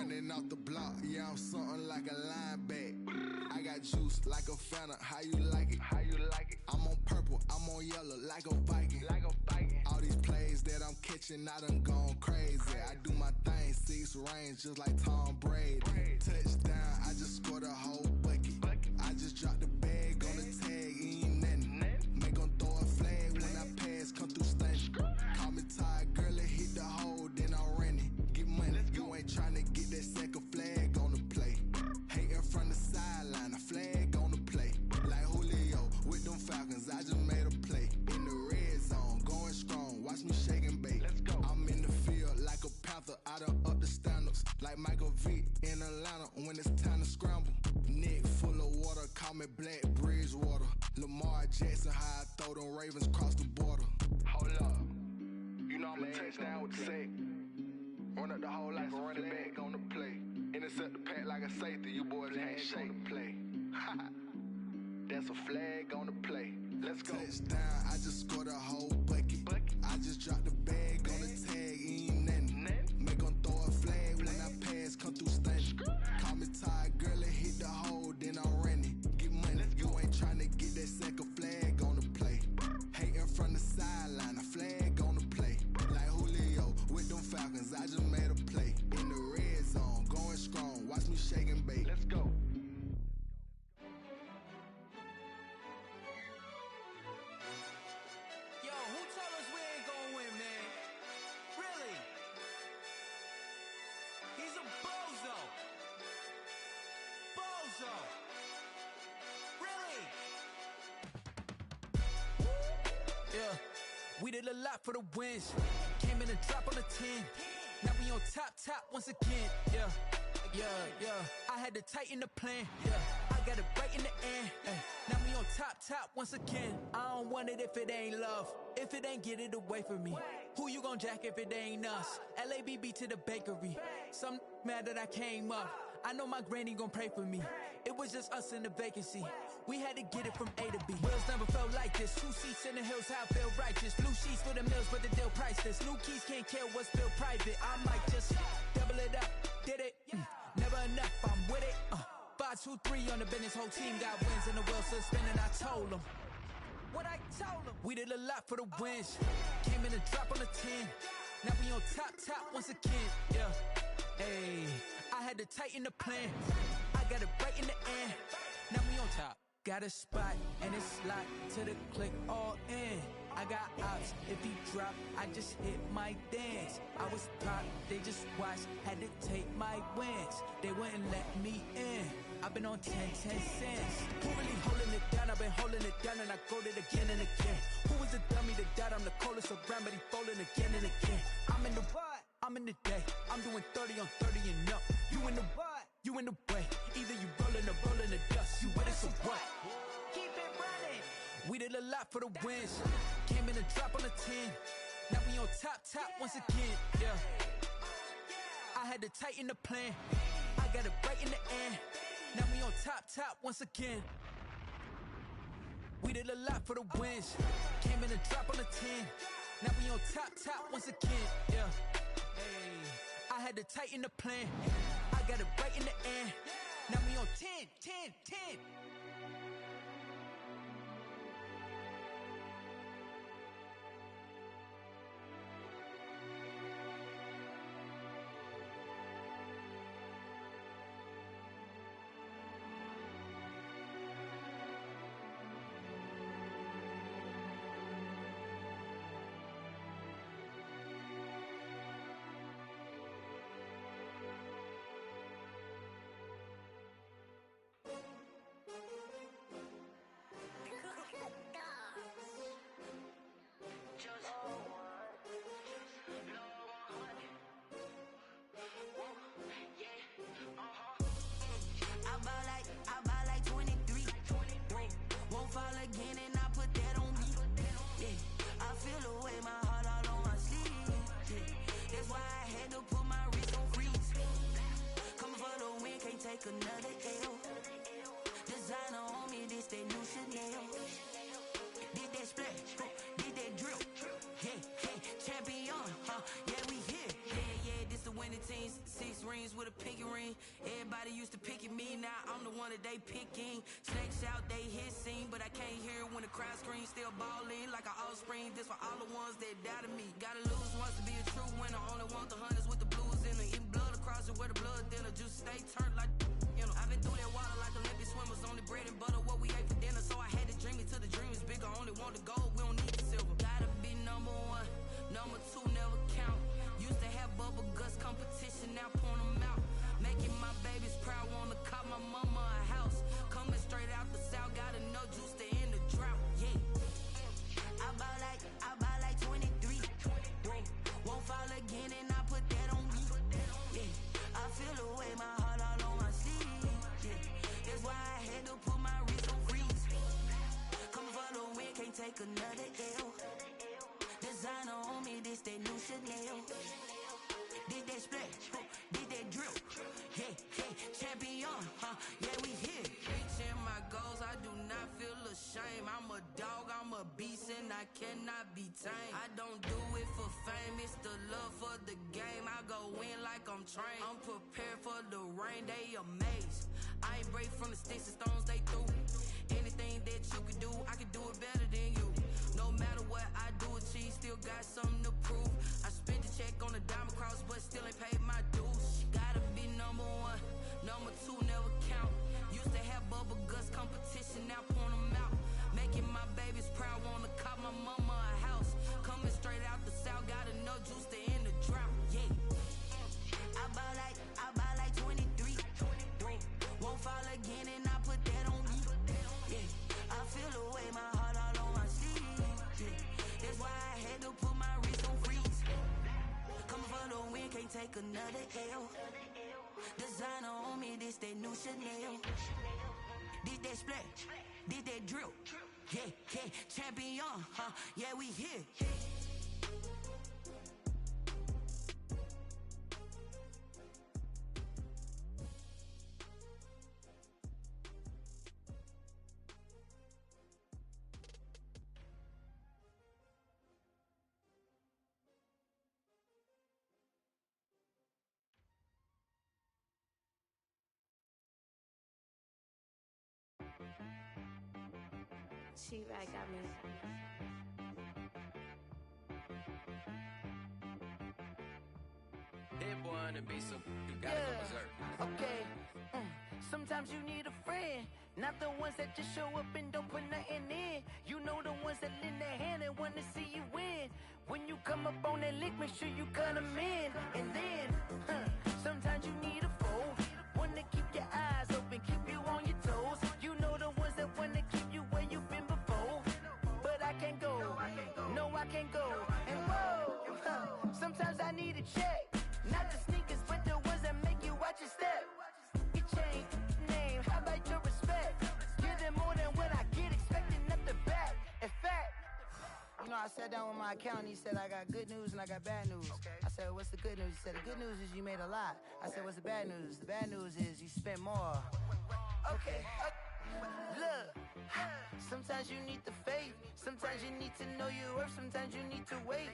running off the block, yeah, I'm something like a linebacker. I got juice like a Fanta, how you like it? How you like it? I'm on purple, I'm on yellow, like a Viking. Like a Viking. All these plays that I'm catching, I done gone crazy. I do my thing, 6 range, just like Tom Brady. Touchdown, I just scored a whole bucket. I just dropped the bag on the tag, ain't nothing. Make 'em throw a flag when I pass, come through stunning. Call me tired, girl, it hit the hole, then I ran it. Get money, you ain't tryna get that second flag on the play. Hating from the sideline, a flag on the play. Like Julio with them Falcons, I just made a play. In the red zone, going strong, watch me shake and bake. Let's go. I'm in the field like a Panther, I done up the standards. Like Michael Vick in Atlanta when it's time to scramble. Neck full of water, call me Black Bridgewater. Lamar Jackson, how I throw them Ravens cross the border. Hold up, you know I'm a touchdown with the sack. Run up the hole like a running back on the play. Intercept the pack like a safety, you boys ain't shake the play. That's a flag on the play. Let's go. Touchdown, I just scored a whole bucket. I just dropped the bag on the tag, ain't nothing. Make 'em throw a flag when I pass, come through stunning. Call me tired, girl, it hit the hole, then I ran it. Get money, you ain't tryna get that second flag on the play. Hating from the sideline, a flag on the play. Like Julio with them Falcons, I just made a play. In the red zone, going strong, watch me shake and bake. Let's go. Yo, who told us we ain't gonna win, man? Really? He's a bozo. Bozo. Really? Yeah, we did a lot for the wins. Came in a drop on the 10. Now we on top once again. Yeah. I had to tighten the plan. Yeah, I got it right in the end. Now we on top once again. I don't want it if it ain't love. If it ain't, get it away from me. Who you gon' jack if it ain't us? LABB to the bakery. Some mad that I came up. I know my granny gon' pray for me. It was just us in the vacancy. We had to get it from A to B. Wheels never felt like this. 2 seats in the hills, how I feel righteous. Blue sheets for the mills, but the deal priceless. New keys can't kill what's built private. I might just double it up. Did it? Never enough, I'm with it. 5, 2, 3 on the business. Whole team got wins and the wheels still spinning. I told them what I told them. We did a lot for the wins. Came in a drop on the 10. Now we on top once again. Yeah. Hey, I had to tighten the plan. I got it right in the end. Now we on top. Got a spot and it's locked to the click all in. I got ops, if he drop, I just hit my dance. I was top, they just watched, had to take my wins. They wouldn't let me in. I've been on 10 cents. Who really holding it down? I've been holding it down and I go it again and again. Who was the dummy that died? I'm the coldest around, but he folding again and again. I'm in the what? I'm in the day. I'm doing 30 on 30 and up. You in the what? You in the way. Either you rolling or rolling the dust. You with us or what? Keep it running. We did a lot for the wins. Came in a drop on the 10. Now we on top once again. Yeah. I had to tighten the plan. I got it right in the end. Now we on top once again. We did a lot for the wins. Came in a drop on the 10. Now we on top once again. Yeah. Hey, I had to tighten the plan. I got it right in the end. Now we on 10. I ball like 23. Won't fall again and I put that on me. Yeah, I feel the way, my heart all on my sleeve. Yeah, that's why I had to put my wrist on freeze. Coming for the win, can't take another L. Designer on me, this that new Chanel. Did that splash, did that drip. Yeah, champion, yeah, we here. Yeah, this the winning teams, 6 rings with a pinky ring. Everybody used to pick at me, now I'm the one that they picking. Snakes out, they hit scene, but I can't hear when the crowd screams. Still balling like an offspring. This for all the ones that doubted me. Gotta lose once to be a true winner. Only want the hunters with the blues in it. Even blood across it where the blood thinner. Just stay turned like you know. I've been through that water like Olympic swimmers. Only bread and butter what we ate for dinner. So I had to dream it till the dream is bigger. Only want the gold, we don't need the silver. Gotta be number 1, number 2 never count. Used to have bubble guts competition, now point them out. Making my babies proud, wanna cop my mama a house. Coming straight out the south, got enough juice to end the drought. Yeah. I buy like 23. Won't fall again and I put that on me. Yeah. I feel the way, my heart all on my sleeve. Yeah. That's why I had to put my wrist on freeze. Coming for the win, can't take another L. Designer on me, this that new Chanel. Did that splash, did that drill. Yeah, yeah, champion, yeah, we here. Reaching my goals, I do not feel ashamed. I'm a dog, I'm a beast, and I cannot be tamed. I don't do it for fame, it's the love for the game. I go in like I'm trained. I'm prepared for the rain, they amazed. I ain't break from the sticks and stones they threw. Anything that you can do, I can do it better than you. No matter what I do, achieve, still got something to prove. I spent the check on the diamond cross, but still ain't paid my dues. Gotta be number 1, number 2 never count. Used to have bubble guts competition, now point them out. Making my babies proud, wanna cop my mama a house. Coming straight out the south, got enough juice to end the drought. Yeah. I buy like 23. Won't fall again and I put that on me. Yeah. I feel the way, my heart all on my sleeve. Yeah. That's why I had to put my wrist on freeze. Coming for the win, can't take another L. Designer on me, this that new Chanel. Did that splash, did that drill. Yeah, yeah, champion, yeah, we here. She right got me. Hit one and be so you gotta go berserk. Okay. Sometimes you need a friend, not the ones that just show up and don't put nothing in. You know the ones that lend their hand and wanna see you win. When you come up on that lick, make sure you cut them in. And then, sometimes you need a foe, one to keep your eyes open, keep you on your toes. You know the ones that wanna keep you where you've been before. But I can't go, no I can't go. And whoa, sometimes I need a check. Not the sneakers, but the ones that make you watch your step. Your chain, name, how about your respect? Give them more than what I get, expecting nothing back. In fact, you know, I sat down with my accountant, he said, I got good news and I got bad news. I said, what's the good news? He said, the good news is you made a lot. I said, what's the bad news? The bad news is you spent more. Okay, look, sometimes you need the faith, sometimes you need to know your worth, sometimes you need to wait.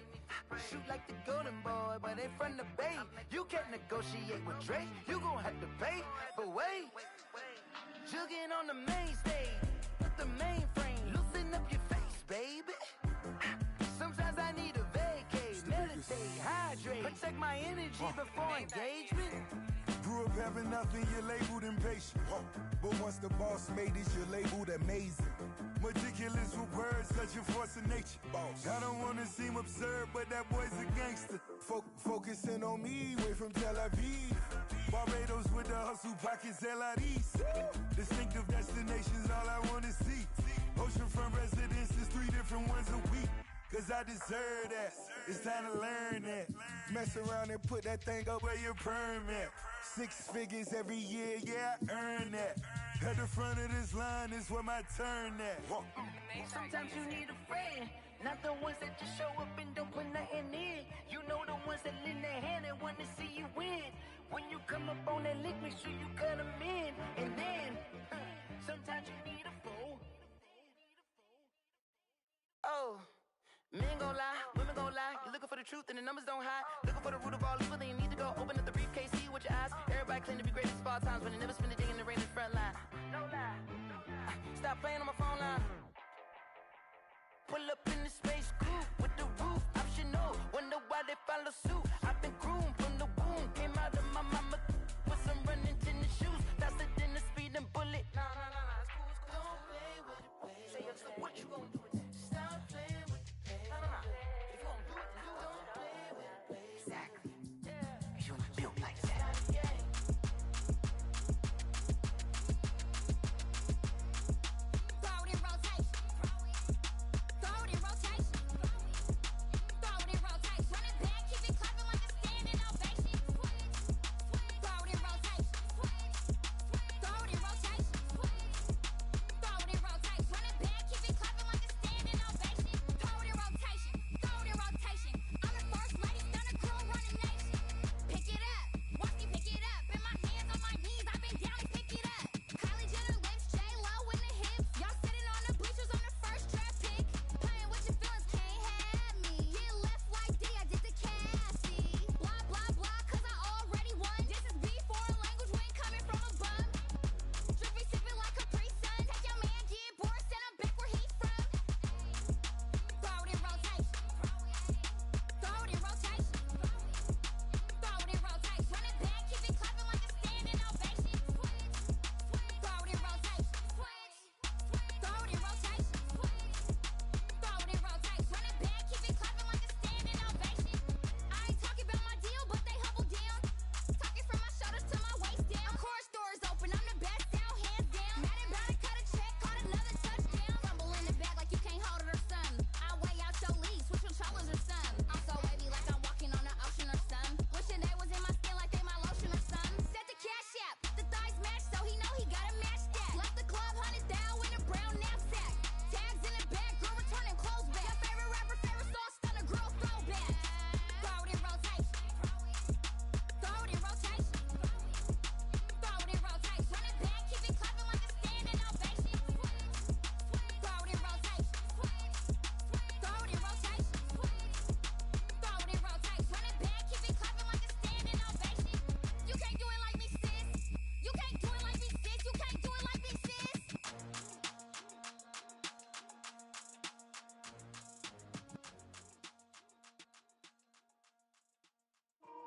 Shoot like the golden boy, but they from the bay. You can't negotiate with Drake, you gon' have to pay. But wait, jugging on the main stage, with the mainframe, loosen up your face, baby. Sometimes I need a vacate, meditate, hydrate, protect my energy before engagement. Grew up having nothing, you're labeled impatient. But once the boss made it, you're labeled amazing. Meticulous with words, such a force of nature. I don't wanna seem absurd, but that boy's a gangster. Focusing on me, way from Tel Aviv. Barbados with the hustle pockets, LIDs. Distinctive destinations, all I wanna see. Oceanfront residences, 3 different ones a week. Cause I deserve that, it's time to learn that. Mess around and put that thing up where your perm at. 6 figures every year, yeah, I earn that. At the front of this line is where my turn at. Sometimes you need a friend, not the ones that just show up and don't put nothing in. You know the ones that lend their hand and want to see you win. When you come up on that lick, make sure you cut them in. And then, sometimes you need a foe. Oh, Men gon' lie, women gon' lie. You're looking for the truth and the numbers don't hide. Looking for the root of all evil, then you need to go open up the briefcase, see with your eyes. Everybody claim to be greatest of all times, but they never spend a day in the rain in the front line. No lie. Stop playing on my phone line. Pull up in the space coupe with the roof optional. Wonder why they follow suit. I've been groomed from the womb. Came out of my mama with some running tennis shoes. Faster than the speeding bullet. Nah, it's cool, it's cool. Don't play with it, baby. Say so what you gon' do with it? Stop playing with it, baby. Nah. If you gon' do it, then don't play with it, baby. Exactly. Cause you're not built like that.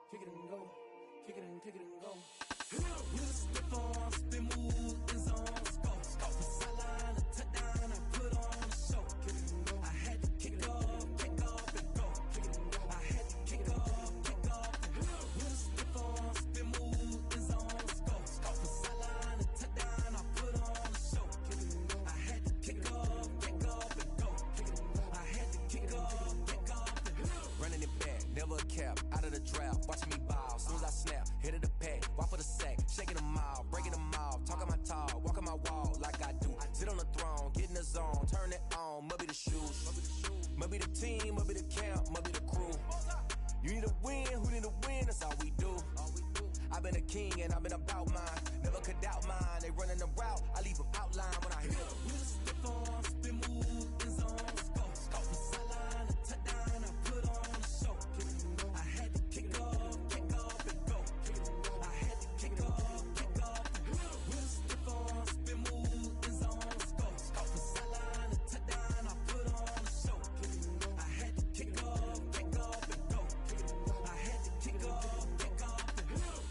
Kick it and go, kick it and go. With a stiff arm, spin move, in zone, scope. From sideline to touchdown, I put on a show. Kick it and go. I had to kick off and go. Kick it and go. I had to kick off and go. With a stiff arm, spin move, in zone, scope. From sideline to touchdown, I put on a show. Kick it and go. I had to kick off and go. Kick it and go. I had to kick off and go. Running it back, never a cap, out of the drought. Watching me ball, soon as I snap, hit of the pack, walk for the sack, shaking them all, breaking them off, talking my talk, walking my wall like I do. Sit on the throne, get in the zone, turn it on, must be the shoes, must be the team, must be the camp, must be the crew. You need a win, who need a win, that's all we do. I've been a king and I've been about mine, never could doubt mine. They running the route, I leave them outline when I hit them. With a stiff arm, spin move, in zone, scope. From sideline to touchdown, I put on a show. I had to kick off and go. I had to kick off and go. With a stiff arm, spin move, in zone, scope. From sideline to touchdown, I put on a show. I had to kick off and go. I had to kick off and go.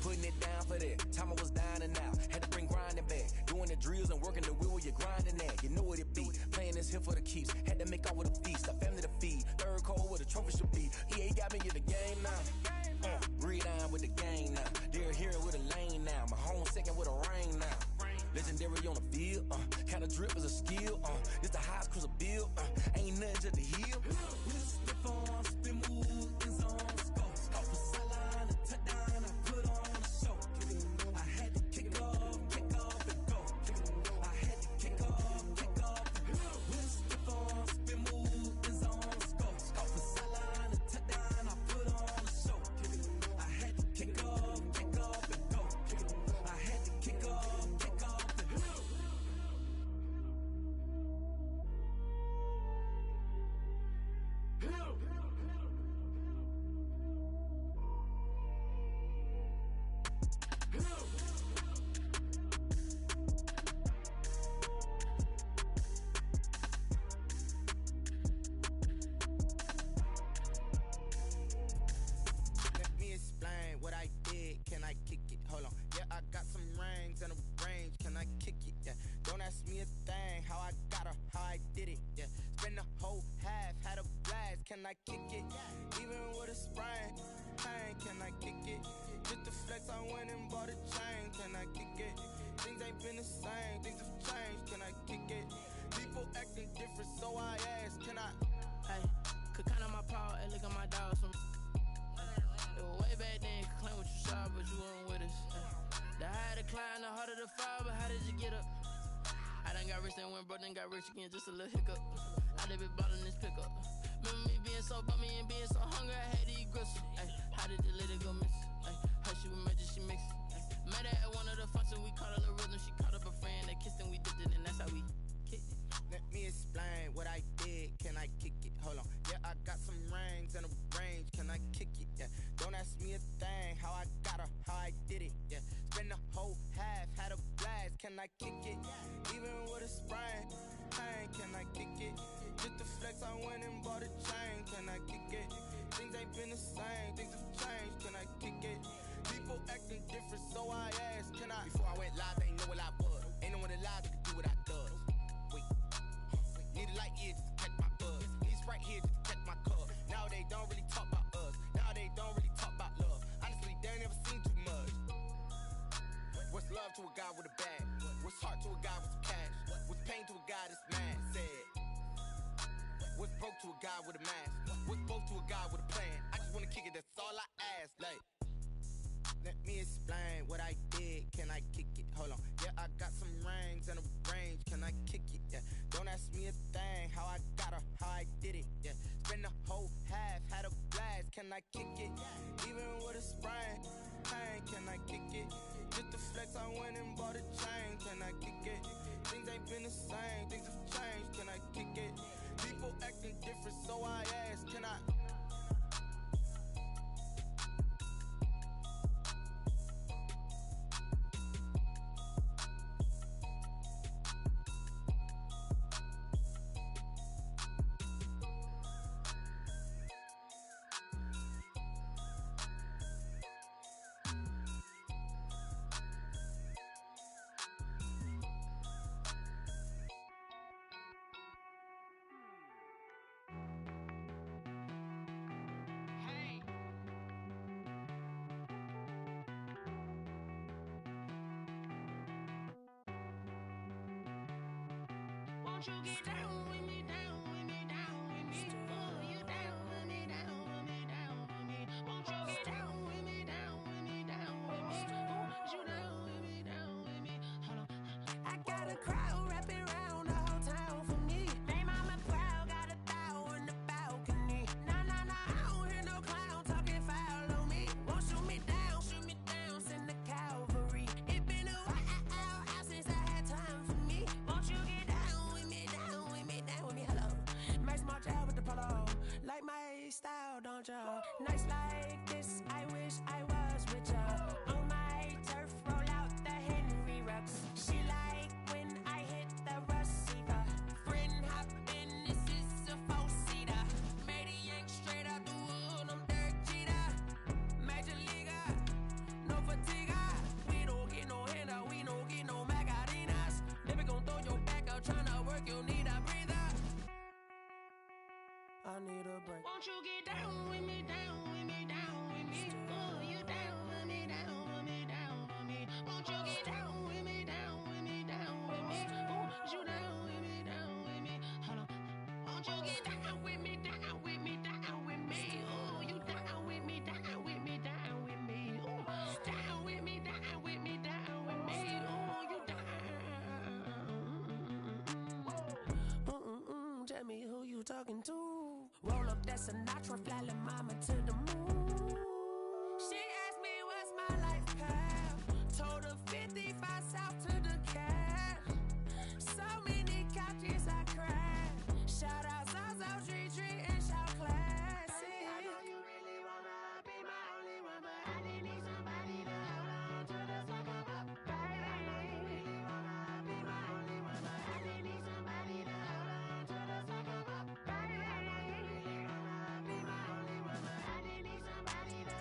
Putting it down for that. Time I was down and out. Had to bring grinding back. Doing the drills and working the wheel where you're grinding at. You know what it be. Playing this here for the keeps. Had to make out with a feast. A family to feed. Third cold where the trophy should be. EA got me in the game now. Breathe down with the game now. They're here with a lane now. My home second with a rain now. Legendary on the field. Kinda drip is a skill. It's the highest cruiser bill. Ain't nothing just the hill. With a stiff arm, spin move, in zone, scope. From sideline to touchdown, I put on a show. I had to kick off and go. I had to kick off and go. With a stiff arm, spin move, in zone, scope. From sideline to touchdown, I put on a show. I had to kick off and go. I had to kick off and go. can I kick it? Even with a sprain, pain, can I kick it? Just the flex, I went and bought a chain, can I kick it? Things ain't been the same, things have changed, can I kick it? People acting different, so I ask, can I? Hey, could count on my paw, and look at my dog. Some way back then, could claim what you saw, but you weren't with us. The higher the climb, the harder the fall, but how did you get up? I done got rich and went broke, then got rich again, just a little hiccup. I done been ballin' this pickup. Remember me being so bummy and being so hungry, I had to eat gristle. Ay, how did the lady go miss? Ay, how she was magic, she mixed. Met her at one of the functions, we caught a little rhythm. She caught up a friend, they kissed and we dipped it, and that's how we kicked it. Let me explain what I did, can I kick it? Hold on, yeah, I got some rings and a range, can I kick it? Yeah, don't ask me a thing, how I got her, how I did it, yeah. Spend the whole half, had a blast, can I kick it? Even with a sprain, pain, can I kick it? Just the flex, I went and bought a chain, can I kick it? Things ain't been the same, things have changed, can I kick it? People acting different, so I ask, can I? Before I went live, they ain't know what I was. Ain't no one alive that could do what I does. Wait, need a light year just to catch my buzz. Need right here just to catch my cup. Now they don't really talk about us. Now they don't really talk about love. Honestly, they ain't never seen too much. What's love to a guy with a bag? What's heart to a guy with some cash? What's pain to a guy that's mad? Said. What's broke to a guy with a mask? What's both to a guy with a plan? I just wanna kick it, that's all I ask. Like, let me explain what I did, can I kick it? Hold on, yeah, I got some rings and a range, can I kick it? Yeah, don't ask me a thing, how I got her, how I did it? Yeah, spend the whole half, had a blast, can I kick it? Even with a sprain, pain, can I kick it? Just the flex, I went and bought a chain, can I kick it? Things ain't been the same, things have changed, can I kick it? People acting different, so I ask, can I? Won't you get down with me, down with me, down with me? Oh, you down with me, down with me, down with me. Won't you get down with me, down with me, down with me? Oh, you down with me, down with me? Hold on. I got a crowd wrapping around the whole town for me. They mama proud, got a thou in the balcony. Nah, nah, nah, I don't hear no clown talking foul on me. Won't shoot me down, send the cavalry. It been a while since I had time for me. Won't you get down with me, down with me, down with me? Hello, nice march out with the polo. Like my style, don't ya? Nice like this, I wish I was with ya. On my turf, roll out the Henry Rux. She like when I hit the receiver. Friend hop in, this is a four-seater. Made a yank straight out the wood, I'm Derek Jeter. Major leaguer, no fatigue. We don't get no handout, we don't get no Magarinas. Never gon' throw your back out, tryna work, you need a breather. I need a break. Won't you get down with me, down with me, down with me? Oh, you down with me, down with me, down with me? Won't you get down with me, down with me, down with me? Oh, you down with me, down with me? Hold on. Won't you get down with me, down with me, down with me? Oh, you down with me, down with me, down with me? Oh, down with me, down with me, down with me? Oh, you down. Tell me who you talking to. Roll up that Sinatra, fly la mama to the moon. She asked me what's my life path. Told her 55 south to the cat. So many couches I cried. Shout out Zaza, Tree, and shout classic. I know you really wanna be my only one, but I didn't need somebody to hold on to the fuck up, baby. I know you really wanna be my only one, but I didn't need somebody to hold on to the fuck up, baby. I know you really wanna be my only one, but I didn't need somebody to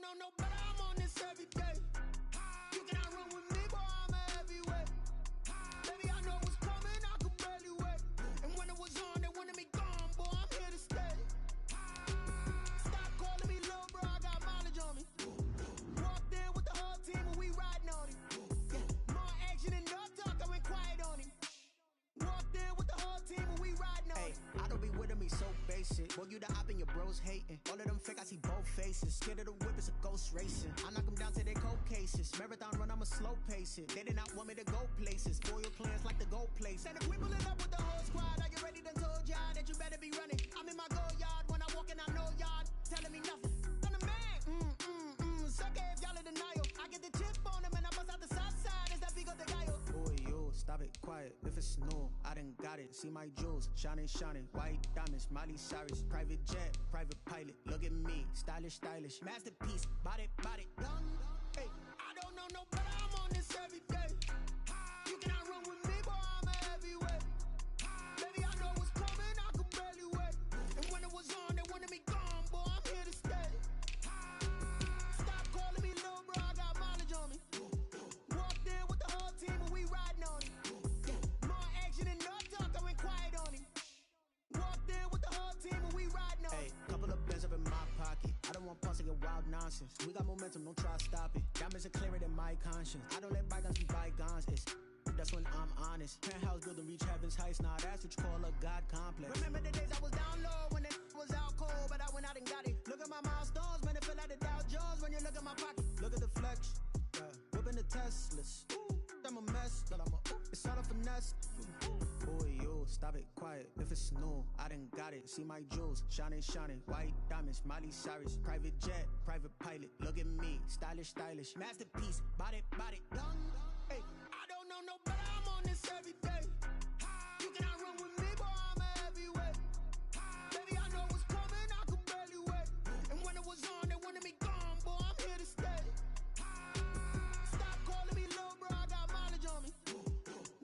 don't know no better, I'm on this every day. You cannot run with me, boy, I'm a heavyweight. Baby, I know what's coming, I could barely wait. And when it was on, they wanted me gone, boy, I'm here to stay. Stop calling me little bro, I got mileage on me. Walked in with the whole team and we riding on him. Yeah, more action and no talk, I went quiet on him. Walked in with the whole team and we riding on him. I don't be with me so basic. Boy, you the op and your bros hating. All of them fake, I see both faces. Scared of the whip, it's a ghost racing. I knock them down to their cold cases. Marathon run, I'ma slow pace it. They did not want me to go places. Spoil plans like the go place. And if we pulling up with the whole squad, are you ready? Done told y'all that you better be running. I'm in my go yard when I walk in, I know y'all telling me nothing. I'm the man. Suck it if y'all in denial. I get the chip on them and I bust out the south side. Is that Vigo the Gallo? Boy, yo, stop it, quiet. If it's new, I done got it. See my jewels, shining, shining. White diamonds, Miley Cyrus. Private jet, private pilot. Look at me, stylish, stylish. Masterpiece, body, body, done. Hey, I don't know no better, I'm on this every day. You cannot run with me, boy, I'm a heavyweight. Baby, I know what's coming, I could barely wait. And when it was on, they wanted me gone, boy, I'm here to stay. Stop calling me little bro, I got mileage on me. Walked in with the whole team and we riding on him. Yeah, more action and no talk, I went quiet on him. Walked in with the whole team and we riding on him. Hey, couple of bands up in my pocket. I don't want pause to get wild nonsense. We got momentum, don't try to stop it. Diamonds are clearer than my conscience. I don't let bygones be bygones. That's when I'm honest. Penthouse building reach heaven's heights. Nah, that's what you call a God complex. Remember the days I was down low when it was out cold, but I went out and got it. Look at my milestones, man, it feel like the Dow Jones when you look at my pocket. Look at the flex, whipping the Teslas. I'm a mess, but it's all a finesse. Boy, yo, stop it, quiet. If it's new, I done got it. See my jewels, shining, shining. White diamonds, Miley Cyrus. Private jet, private pilot. Look at me, stylish, stylish. Masterpiece, body, body, done. Hey, I don't know no better, I'm on this every day. You cannot run with me, boy, I'm a heavyweight. Baby, I know what's coming, I could barely wait. And when it was on, they wanted me gone, boy, I'm here to stay. Stop calling me little bro, I got mileage on me.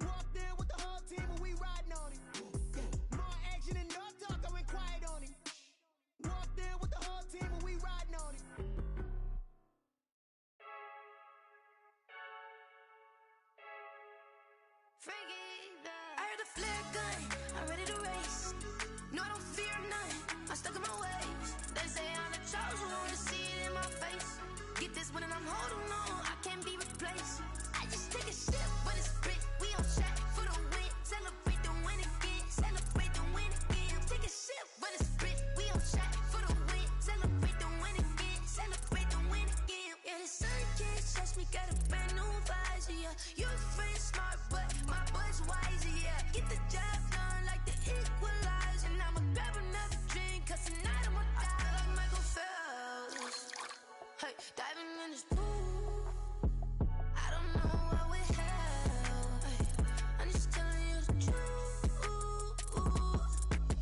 Walked in with the whole team and we riding on him. Yeah, more action and no talk, I went quiet on him. Walked in with the whole team and we riding on him. I heard the flare gun, I'm ready to race. No, I don't fear none, I'm stuck in my ways. They say I'm the chosen one, to see it in my face. Get this one and I'm holding on, I can't be replaced. I just take a sip when it's split, we on track for the win. Celebrate the win again, celebrate the win again. Take a sip when it's split, we on track for the win. Celebrate the win again, celebrate the win again. Yeah, the sun can't touch me, got a brand new visor, yeah. You're a friend smart, but my boy's wiser, yeah. Get the job done like the equalizer. And I'ma grab another drink, cause tonight I'ma die. I feel like Michael Phelps, hey, diving in this pool. I don't know what would help, hey. I'm just telling you the truth.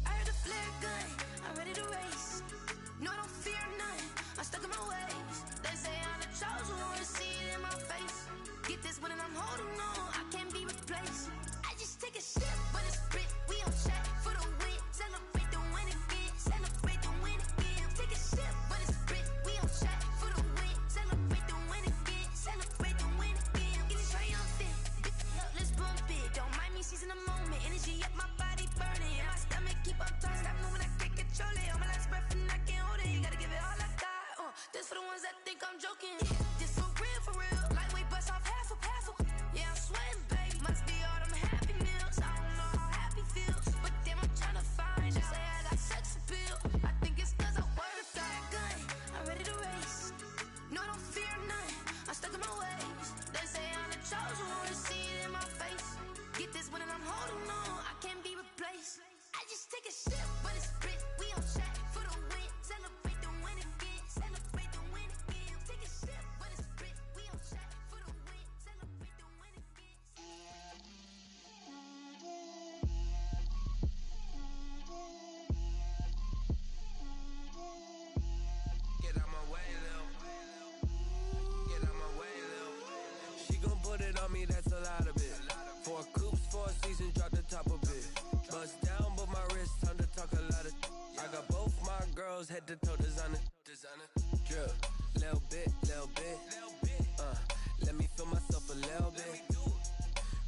I heard the flare gun, I'm ready to race. No, I don't fear none, I'm stuck in my ways. They say I'm the chosen one, to see it in my face. Get this one and I'm holding on, I can't be replaced. I just take a sip when it's split, we on track for the win. Celebrate the win again, celebrate gon' put it on me, that's a lot of it. 4 coops, 4 seasons, drop the top a bit. Bust down, but my wrist, time to talk a lot of. I got both my girls, head to toe designer. Drip, little bit. Let me feel myself a little bit.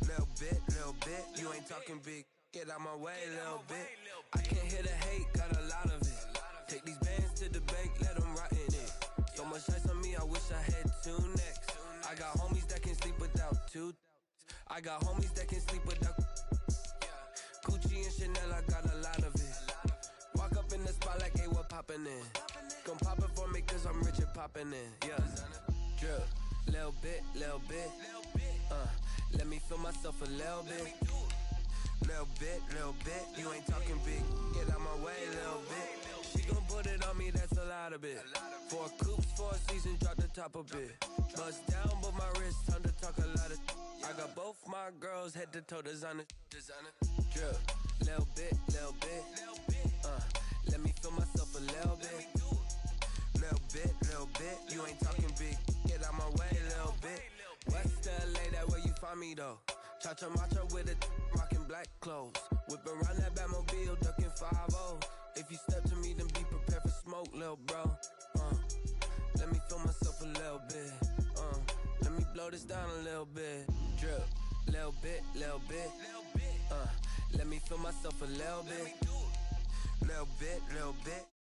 Little bit. You ain't talking big. Get out my way, little bit. I can't hear the hate, got a lot of it. Take these bands to the bank, let them rot in it. So much ice on me, I wish I had 2 necks. I got homies that can sleep without 2. I got homies that can sleep without. Gucci and Chanel, I got a lot of it. Walk up in the spot like, hey, what poppin' in? Gon' pop it for me, cause I'm rich and poppin' in. Yeah, drip, little bit. Let me feel myself a little bit. Little bit. You ain't talking big. Get out my way, little bit. She gon' put it on me, that's a lot of it. 4 coops, 4 seasons, drop the top a bit. Bust down, but my wrist, time to talk a lot of. I got both my girls, head to toe designer. Drip, little bit. Let me feel myself a little bit. Little bit. You ain't talking big. Get out my way, little bit. West LA, that where you find me though. Cha-cha macha with it, rockin' black clothes. Whip around that Batmobile, duckin' 5-0. If you step to me, then be prepared for smoke, lil' bro. Let me feel myself a little bit. Let me blow this down a little bit. Drip, little bit. Let me feel myself a little bit. Little bit.